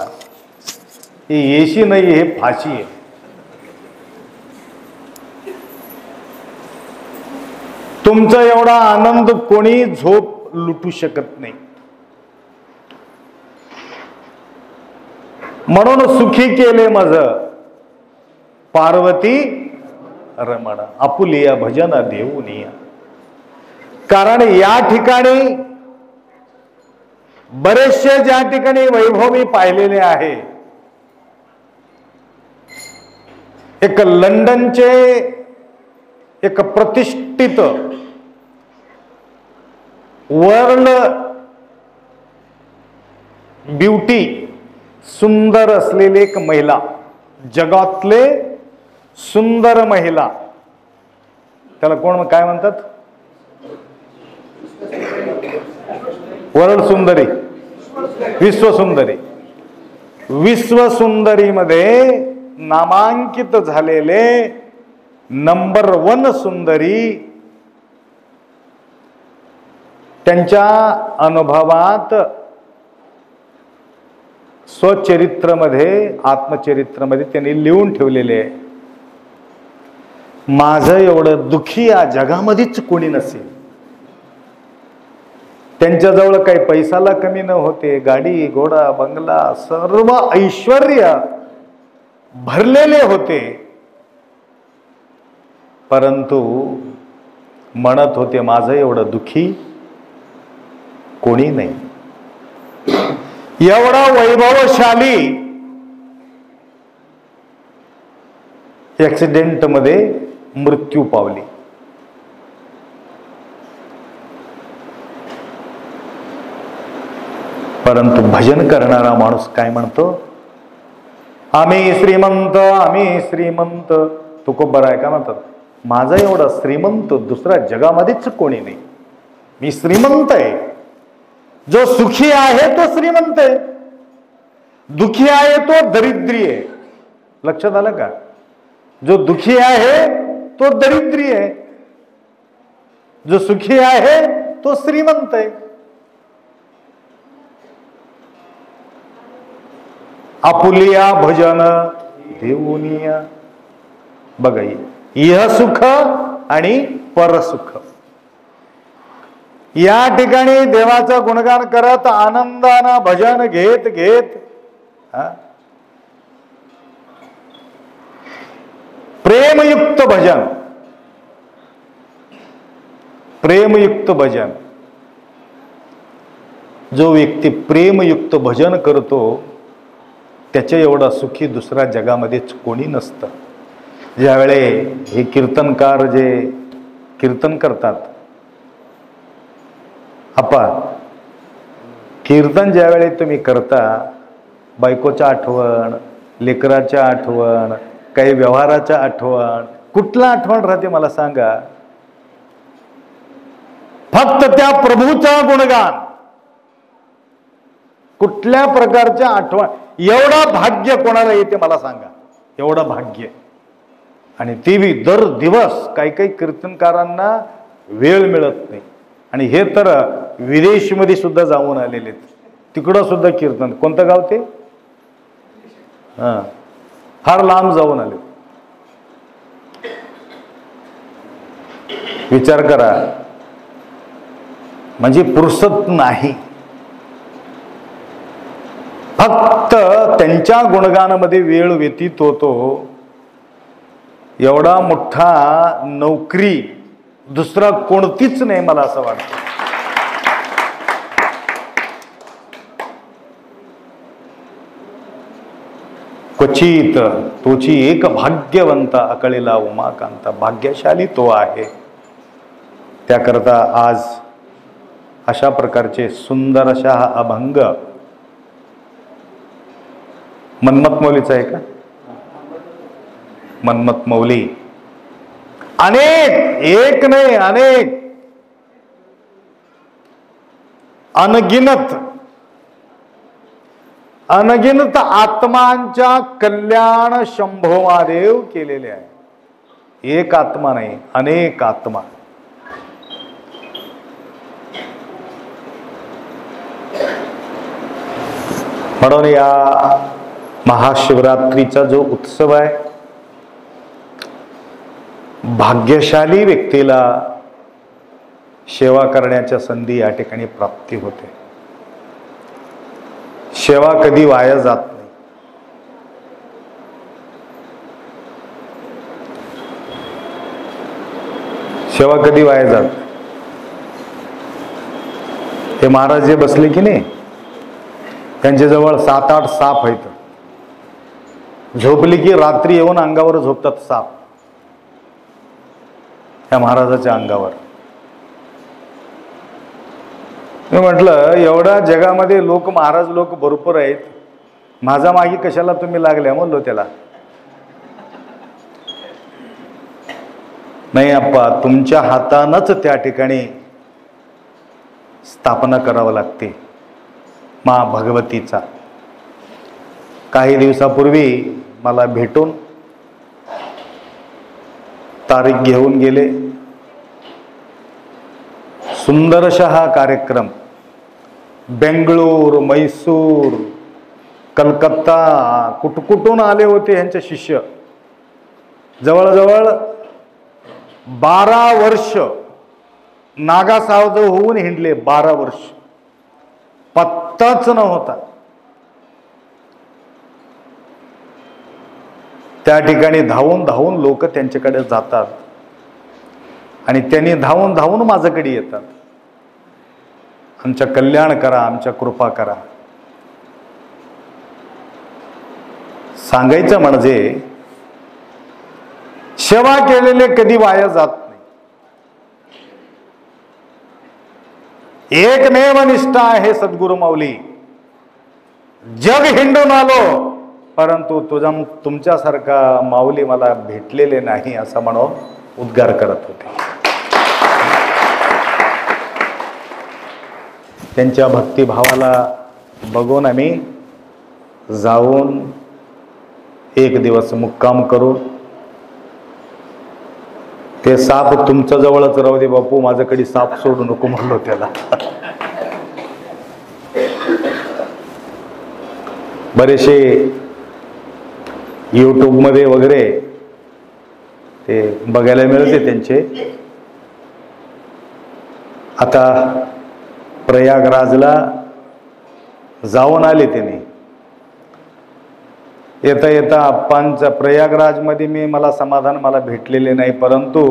हे एसी नाही हे फाशी आहे। तुमचा एवढा आनंद कोणी झोप लुटू शकत नाही। म्हणून सुखी केले मज पार्वती रमण आपुलिया भजन देऊनिया। कारण या ठिकाणी बरेचसे ज्या ठिकाणी वैभव मी पाहिलेले आहे, एक लंडनचे एक प्रतिष्ठित वर्ल्ड ब्युटी सुंदर असलेली एक महिला, जगातले सुंदर महिला, त्याला कोण काय म्हणतात? वर्ल्ड सुंदरी, विश्वसुंदरी। विश्वसुंदरी मध्ये नामांकित झालेले नंबर 1 सुंदरी, त्यांच्या अनुभवात स्वचरित्रमध्ये आत्मचरित्रमध्ये त्यांनी लिहून ठेवलेले आहे, माझं एवढं दुखी या जगामध्येच कोणी नसेल। त्यांच्याजवळ काही पैसाला कमी न होते, गाडी घोडा बंगला सर्व ऐश्वर्य भरलेले होते, परंतु म्हणत होते माझं एवढं दुखी कोणी नाही। एवढा वैभवशाली ऍक्सिडेंट मध्ये मृत्यू पावली। परंतु भजन करणारा माणूस काय म्हणतो? आम्ही श्रीमंत, आम्ही श्रीमंत। तुकोबर आहे का म्हणतात, माझा एवढा श्रीमंत दुसऱ्या जगामध्येच कोणी नाही, मी श्रीमंत आहे। जो सुखी आहे तो श्रीमंत आहे, दुखी आहे तो दरिद्री आहे. लक्षात आलं का? जो दुखी आहे तो दरिद्री आहे, जो सुखी आहे तो श्रीमंत आहे. आपुलिया भजन देऊनिया. बघा, इह सुख आणि परसुख. या ठिकाणी देवाचं गुणगान करत आनंदानं भजन घेत घेत प्रेमयुक्त भजन, प्रेमयुक्त भजन. जो व्यक्ती प्रेमयुक्त भजन करतो त्याच्या एवढा सुखी दुसऱ्या जगामध्येच कोणी नसतं. ज्यावेळे हे कीर्तनकार जे कीर्तन करतात, कीर्तन ज्यावेळी तुम्ही करता, बायकोच्या आठवण, लेकराच्या आठवण, काही व्यवहाराच्या आठवण, कुठला आठवण राहते मला सांगा? फक्त त्या प्रभूचा गुणगान. कुठल्या प्रकारच्या आठवण? एवढा भाग्य कोणाला येते मला सांगा? एवढं भाग्य. आणि ते बी दर दिवस. काही काही कीर्तनकारांना वेळ मिळत नाही. आणि हे तर विदेशमध्ये सुद्धा जाऊन आलेले, तिकडं सुद्धा कीर्तन. कोणतं गाव ते? फार लांब जाऊन आले. विचार करा, म्हणजे फुरसत नाही. फक्त त्यांच्या गुणगानामध्ये वेळ व्यतीत होतो. एवढा मोठा नोकरी दुसरा कोणतीच नाही मला असं वाटतं. क्वचित तोची एक भाग्यवंत अकळीला उमाकांत. भाग्यशाली तो आहे. त्याकरता आज अशा प्रकारचे सुंदर अशा हा अभंग मन्मथ मौलीचा आहे का? मन्मथ मौली अनेक, एक नाही अनेक, अनगिनत आत्मांच्या कल्याण शंभो महादेव केलेले आहे. एक आत्मा नाही, अनेक आत्मा. म्हणून या महाशिवरात्रीचा जो उत्सव आहे, भाग्यशाली व्यक्तीला सेवा करण्याच्या संधी या ठिकाणी प्राप्ती होते. सेवा कधी वाया जात नाही. सेवा कधी वाया जात नाही. हे महाराज जे बसले की नाही, त्यांच्याजवळ 7-8 साप आहेत. झोपली की रात्री येऊन अंगावर झोपतात साप, त्या महाराजाच्या अंगावर. मी म्हटलं, एवढ्या जगामध्ये लोक, महाराज लोक भरपूर आहेत, माझा मागे कशाला तुम्ही लागल्या? म्हणलो त्याला. नाही अप्पा, तुमच्या हातानंच त्या ठिकाणी स्थापना करावं लागते मा भगवतीचा. काही दिवसापूर्वी मला भेटून तारीख घेऊन गेले. सुंदर असा हा कार्यक्रम. बेंगळूर, मैसूर, कलकत्ता, कुठकुठून आले होते ह्यांचे शिष्य. जवळजवळ 12 वर्ष नागासावध होऊन हिंडले. 12 वर्ष पत्ताच नव्हता. त्या ठिकाणी धावून धावून लोक त्यांच्याकडे जातात आणि त्यांनी धावून धावून माझ्याकडे येतात. आमच्या कल्याण करा, आमच्या कृपा करा. सांगायचं म्हणजे सेवा केलेले कधी वाया जात नाही. एकमेव निष्ठा आहे सद्गुरु माऊली. जग हिंडून आलो परंतु तुमच्यासारखा माऊली मला भेटलेले नाही असं म्हणून उद्गार करत होते. त्यांच्या भक्तिभावाला बघून आम्ही जाऊन एक दिवस मुक्काम करून ते साप तुमच्या जवळच राहू दे बापू, माझ्याकडे साप सोडू नको म्हणलो त्याला. बरेचसे YouTube मध्ये वगैरे ते बघायला मिळते त्यांचे. आता प्रयागराजला जाऊन आले त्यांनी. येता येता आप्पांच्या प्रयागराजमध्ये मला समाधान मला भेटलेले नाही, परंतु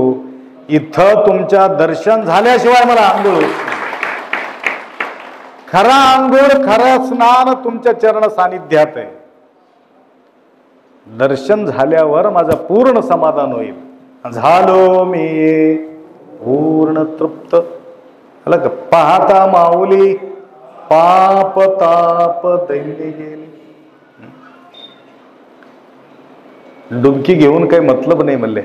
इथं तुमच्या दर्शन झाल्याशिवाय मला आंघोळ, खरा आंघोळ खरं स्नान तुमच्या चरण सानिध्यात आहे. दर्शन झाल्यावर माझं पूर्ण समाधान होईल. झालो मी पूर्ण तृप्त. आला का? पाहता माऊली पाप ताप दैन्य गेली. डुबकी घेऊन काही मतलब नाही म्हणले.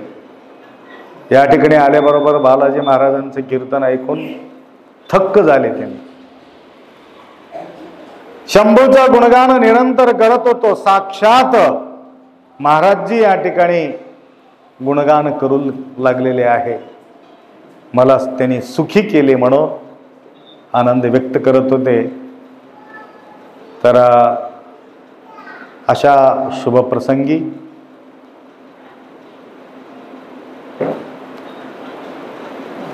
या ठिकाणी आल्याबरोबर बालाजी महाराजांचं कीर्तन ऐकून थक्क झाले त्यांनी. शंभूचं गुणगान निरंतर करत होतो. साक्षात महाराजजी या ठिकाणी गुणगान करू लागलेले आहे. मला त्यांनी सुखी केले म्हणून आनंद व्यक्त करत होते. तर अशा शुभप्रसंगी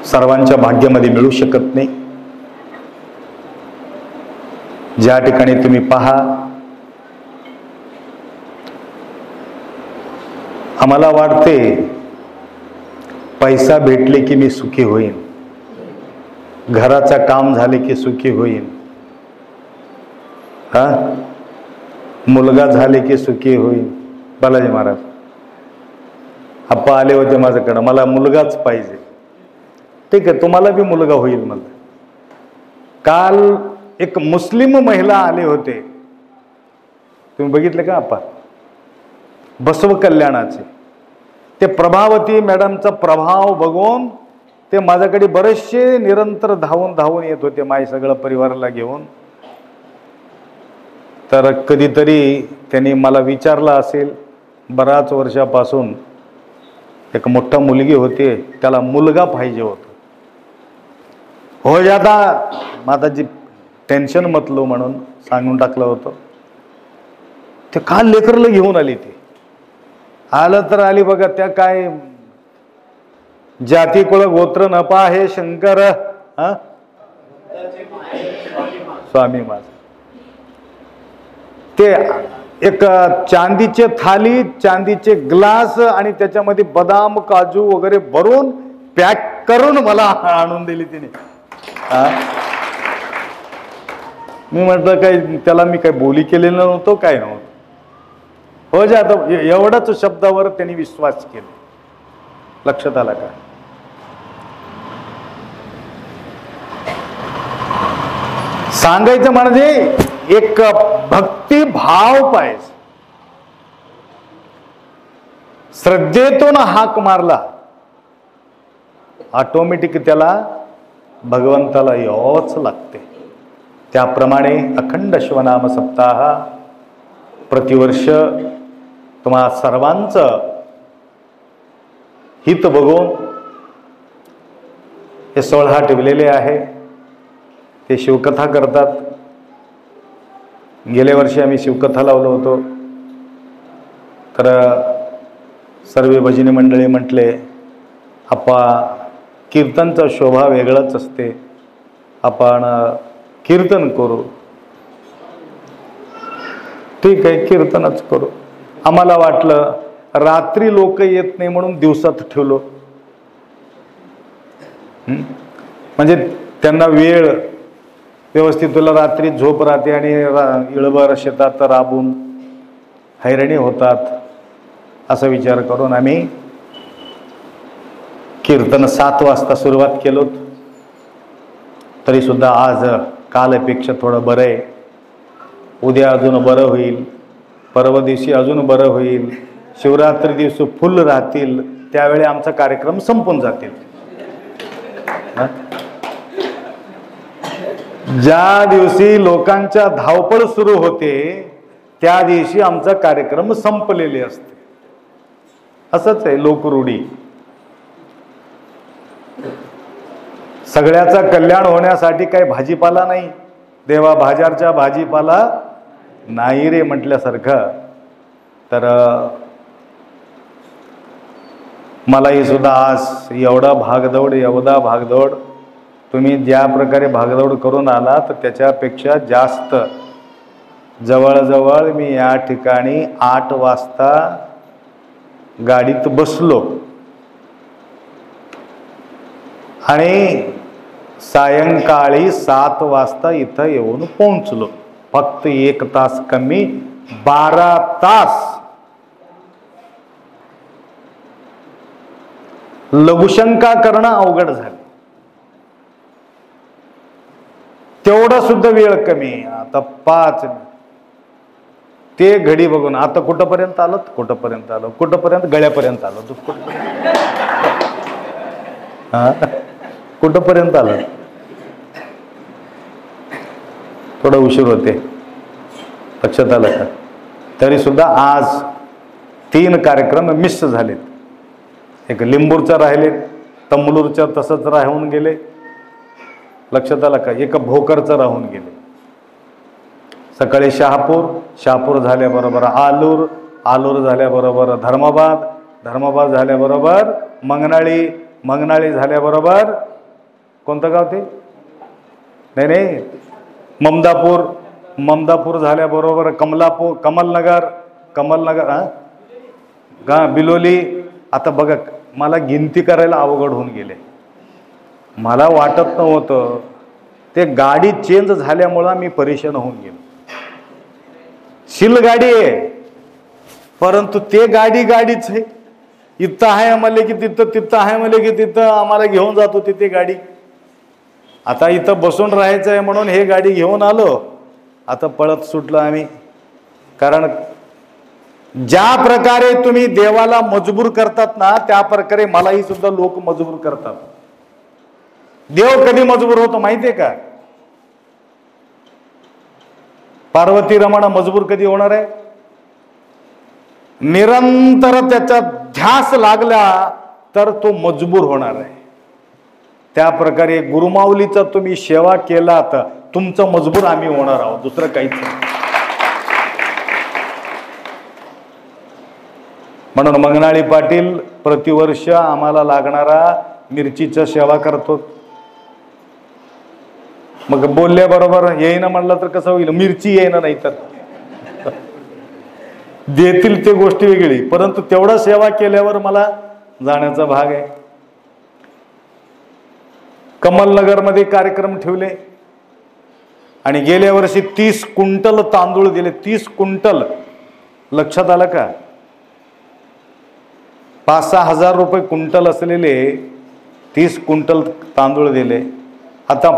सर्वांच्या भाग्यामध्ये मिळू शकत नाही. ज्या ठिकाणी तुम्ही पहा, आम्हाला वाटते पैसा भेटले की मी सुखी होईन, घराचं काम झाले की सुखी होईन, हा मुलगा झाले की सुखी होईन. बालाजी महाराज आप्पा आले होते माझ्याकडं, मला मुलगाच पाहिजे. ठीक आहे, तुम्हाला बी मुलगा होईल. मला काल एक मुस्लिम महिला आले होते, तुम्ही बघितले का आप्पा? बसव कल्याणाचे ते प्रभावती मॅडमचा प्रभाव बघून ते माझ्याकडे बरेचसे निरंतर धावून येत होते, माझ्या सगळं परिवाराला घेऊन. तर कधीतरी त्यांनी मला विचारलं असेल, बराच वर्षापासून एक मोठा मुलगी होते, त्याला मुलगा पाहिजे होता. हो जाता माताजी टेन्शन मतलो म्हणून सांगून टाकलं होतं. ते काल लेकरला घेऊन आली. ती आलं तर आली बघा, त्या काय जाती कुळ गोत्र न पाहे शंकर स्वामी माझ. ते एक चांदीचे थाली, चांदीचे ग्लास आणि त्याच्यामध्ये बदाम काजू वगैरे भरून पॅक करून मला आणून दिली तिने. मी म्हटलं काय त्याला मी काय बोली केलेलं नव्हतो, काय नव्हतं. हो जा, आता एवढाच शब्दावर त्यांनी विश्वास केला. लक्षात आला का? सांगायचं म्हणजे एक भक्ती भाव पाहिजे. श्रद्धेतून हाक मारला ऑटोमॅटिक त्याला भगवंताला यावंच लागते. त्याप्रमाणे अखंड शिवनाम सप्ताह प्रतिवर्ष तुम्हा सर्वांचं हित बघून हे सोहळा ठेवलेले आहे. ते शिवकथा करतात. गेल्या वर्षी आम्ही शिवकथा लावलो होतो. तर सर्व भजनी मंडळी म्हटले, आप्पा कीर्तनचा शोभा वेगळाच असते, आपण कीर्तन करू. ठीक आहे, कीर्तनच करू. आम्हाला वाटलं रात्री लोक येत नाही म्हणून दिवसात ठेवलो. म्हणजे त्यांना वेळ व्यवस्थित, तुला रात्री झोप राहते आणि इळभर शेतात राबून हैराणी होतात, असा विचार करून आम्ही कीर्तन 7 वाजता सुरुवात केलो. तरी सुद्धा आज कालपेक्षा थोडं बरं आहे. उद्या अजून बरं होईल, परवा दिवशी अजून बरं होईल, शिवरात्री दिवशी फुल राहतील, त्यावेळी आमचा कार्यक्रम संपून जातील. ज्या दिवशी लोकांच्या धावपळ सुरू होते त्या दिवशी आमचा कार्यक्रम संपलेले असते. असंच आहे लोकरूढी. सगळ्याचा कल्याण होण्यासाठी काही भाजीपाला नाही. देवा बाजारच्या भाजीपाला नाही रे म्हटल्यासारखं. तर मलाही सुद्धा आज एवढा भागदौड तुम्ही ज्या प्रकारे भागदौड करून आला तर त्याच्यापेक्षा जास्त जवळजवळ मी या ठिकाणी 8 वाजता गाडीत बसलो आणि सायंकाळी 7 वाजता इथं येऊन पोहोचलो. फक्त 1 तास कमी 12 तास. लघुशंका करणं अवघड झालं. तेवढा सुद्धा वेळ कमी. आता 5 ते घडी बघून आता कुठपर्यंत आलो, कुठपर्यंत गळ्यापर्यंत आलो. कुठपर्यंत आलो. थोडा उशीर होते. लक्षात आलं का. तरी सुद्धा आज 3 कार्यक्रम मिस झालेत. एक लिंबूरचा राहिले, तमलूरच्या तसंच राहून गेले. लक्षात आलं का. एक भोकरचं राहून गेले. सकाळी शहापूर झाल्याबरोबर आलूर झाल्याबरोबर धर्माबाद झाल्याबरोबर मंगनाळी झाल्याबरोबर कोणतं गाव ते नाही ममदापूर झाल्याबरोबर कमलनगर बिलोली. आता बघा मला गिनती करायला अवघड होऊन गेले. मला वाटत नव्हतं. ते गाडी चेंज झाल्यामुळं मी परेशान होऊन गेलो. गाडी आहे परंतु ते गाडीच आहे. इथं आहे म्हणले की तिथं आहे म्हणले की तिथं आम्हाला घेऊन जातो तिथे गाडी. आता इथं बसून राहायचं आहे म्हणून हे गाडी घेऊन आलो. आता पळत सुटलो आम्ही. कारण ज्या प्रकारे तुम्ही देवाला मजबूर करतात ना त्या प्रकारे मलाही सुद्धा लोक मजबूर करतात. देव कधी मजबूर होतो माहितीये का. पार्वती रमण मजबूर कधी होणार आहे. निरंतर त्याचा ध्यास लागला तर तो मजबूर होणार आहे. त्या प्रकारे गुरुमाऊलीचा तुम्ही सेवा केला तर तुमचं मजबूर आम्ही होणार आहोत. दुसरं काहीच नाही. म्हणून मंगनाळी पाटील प्रतिवर्ष आम्हाला लागणारा मिरचीचा सेवा करतो. मग बोलल्याबरोबर येईना म्हणलं तर कसं होईल. मिरची येईना नाही तर देतील ते गोष्टी वेगळी. परंतु तेवढा सेवा केल्यावर मला जाण्याचा भाग आहे. कमलनगर मध्ये कार्यक्रम ठेवले आणि गेल्या वर्षी 30 क्विंटल तांदूळ दिले. 30 क्विंटल. लक्षात आलं का. 5-6 हजार रुपये क्विंटल असलेले 30 क्विंटल तांदूळ दिले. आता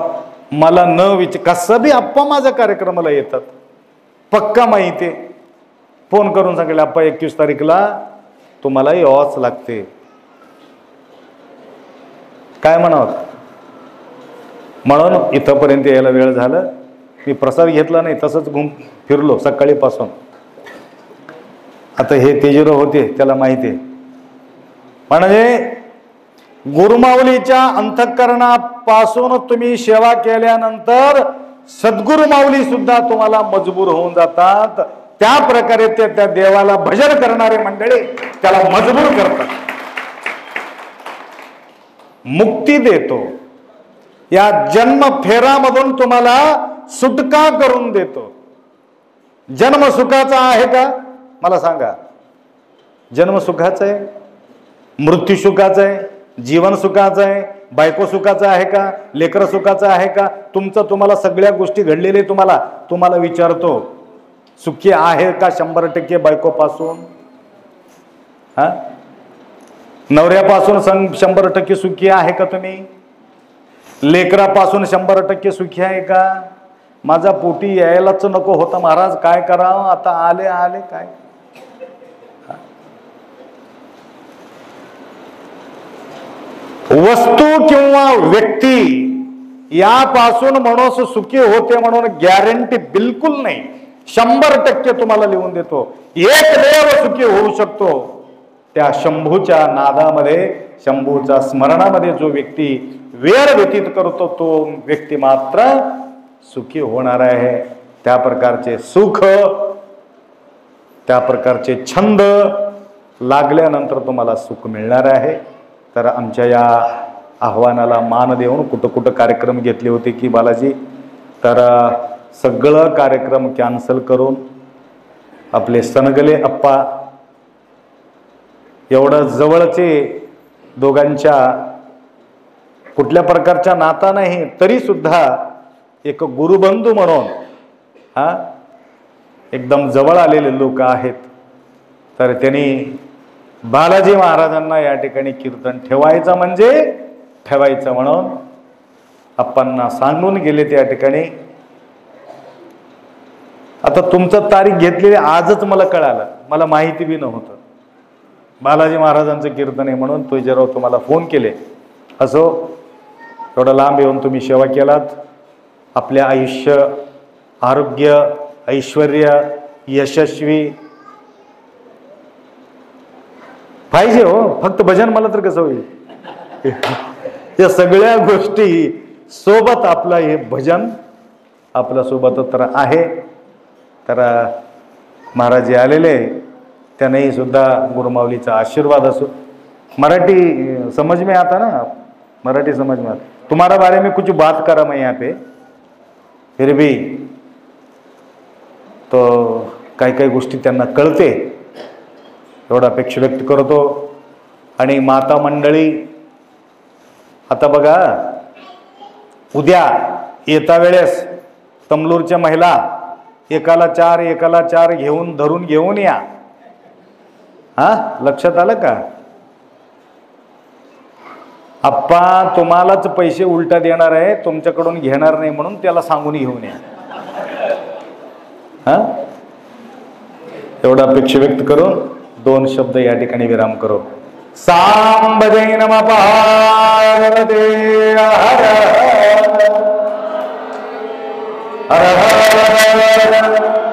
मला न कसं बी आप्पा माझ्या कार्यक्रमाला येतात. पक्का माहिती आहे. फोन करून सांगितलं आप्पा 21 तारीखला तुम्हाला यावंच लागते. काय म्हणावं. म्हणून इथंपर्यंत यायला वेळ झालं. मी प्रसाद घेतला नाही तसंच फिरलो सकाळीपासून. आता हे तेजरो होते त्याला माहिती आहे. म्हणजे गुरुमाऊलीच्या अंतःकरणापासून तुम्ही सेवा केल्यानंतर सद्गुरु माऊली सुद्धा तुम्हाला मजबूर होऊन जातात. त्या प्रकारे ते त्या देवाला भजन करणारे मंडळी त्याला मजबूर करतात. मुक्ती देतो. या जन्म फेरामधून तुम्हाला सुटका करून देतो. जन्म सुखाचा आहे का मला सांगा. जन्म सुखाचा आहे. मृत्यू सुखाचा आहे. जीवन सुखाचं आहे. बायको सुखाचं आहे का. लेकर सुखाचं आहे का. तुम्हाला सगळ्या गोष्टी घडलेले तुम्हाला विचारतो सुखी आहे का 100% बायकोपासून. नवऱ्यापासून 100% सुखी आहे का तुम्ही. लेकरापासून 100% सुखी आहे का. माझा पोटी यायलाच नको होता महाराज काय करावं. आता आले काय. वस्तू किंवा व्यक्ती यापासून माणूस सुखी होते म्हणून गॅरंटी बिलकुल नाही. 100% तुम्हाला लिहून देतो. एकमेव सुखी होऊ शकतो त्या शंभूच्या नादामध्ये, शंभूच्या स्मरणामध्ये जो व्यक्ती वेळ व्यतीत करतो तो व्यक्ती मात्र सुखी होणार आहे. त्या प्रकारचे सुख, त्या प्रकारचे छंद लागल्यानंतर तुम्हाला सुख मिळणार आहे. तर आमच्या या आव्हानाला मान देऊन कुठं कुठं कार्यक्रम घेतले होते की बालाजी, तर सगळं कार्यक्रम कॅन्सल करून आपले सनगले अप्पा, एवढं जवळचे, दोघांच्या कुठल्या प्रकारच्या नाता नाही तरी सुद्धा एक गुरुबंधू म्हणून एकदम जवळ आलेले लोक आहेत. तर त्यांनी बालाजी महाराजांना या ठिकाणी कीर्तन ठेवायचं म्हणजे ठेवायचं म्हणून अप्पांना सांगून गेले त्या ठिकाणी. आता तुमचं तारीख घेतलेली आजच मला कळालं, मला माहिती बी नव्हतं बालाजी महाराजांचं कीर्तन आहे म्हणून. तुझ्याराव तुम्हाला फोन केले. असो, एवढं लांब येऊन तुम्ही सेवा केलात. आपले आयुष्य, आरोग्य, ऐश्वर्य, यशस्वी पाहिजे हो. फक्त भजन मला तर कसं होईल. या सगळ्या गोष्टी सोबत आपलं हे भजन आपल्या सोबत तर आहे. तर महाराज आलेले, त्यानेही सुद्धा गुरुमाऊलीचा आशीर्वाद असो. मराठी समझ में आता ना, मराठी समझ में आता. तुम्हारा बारे में कुछ बात करा मैं यहाँ पे, फिर भी तो काही काही गोष्टी त्यांना कळते एवढा अपेक्षा व्यक्त करतो. आणि माता मंडळी, आता बघा उद्या येता वेळेस तमलूरच्या महिला एकाला चार घेऊन धरून घेऊन या. लक्षात आलं का? आप्पा तुम्हालाच पैसे उलटा देणार आहे, तुमच्याकडून घेणार नाही म्हणून त्याला सांगून घेऊन या. एवढा अपेक्षा व्यक्त करून 2 शब्द या ठिकाणी विराम करो. सांब जय नमः पार्वती हर हर हर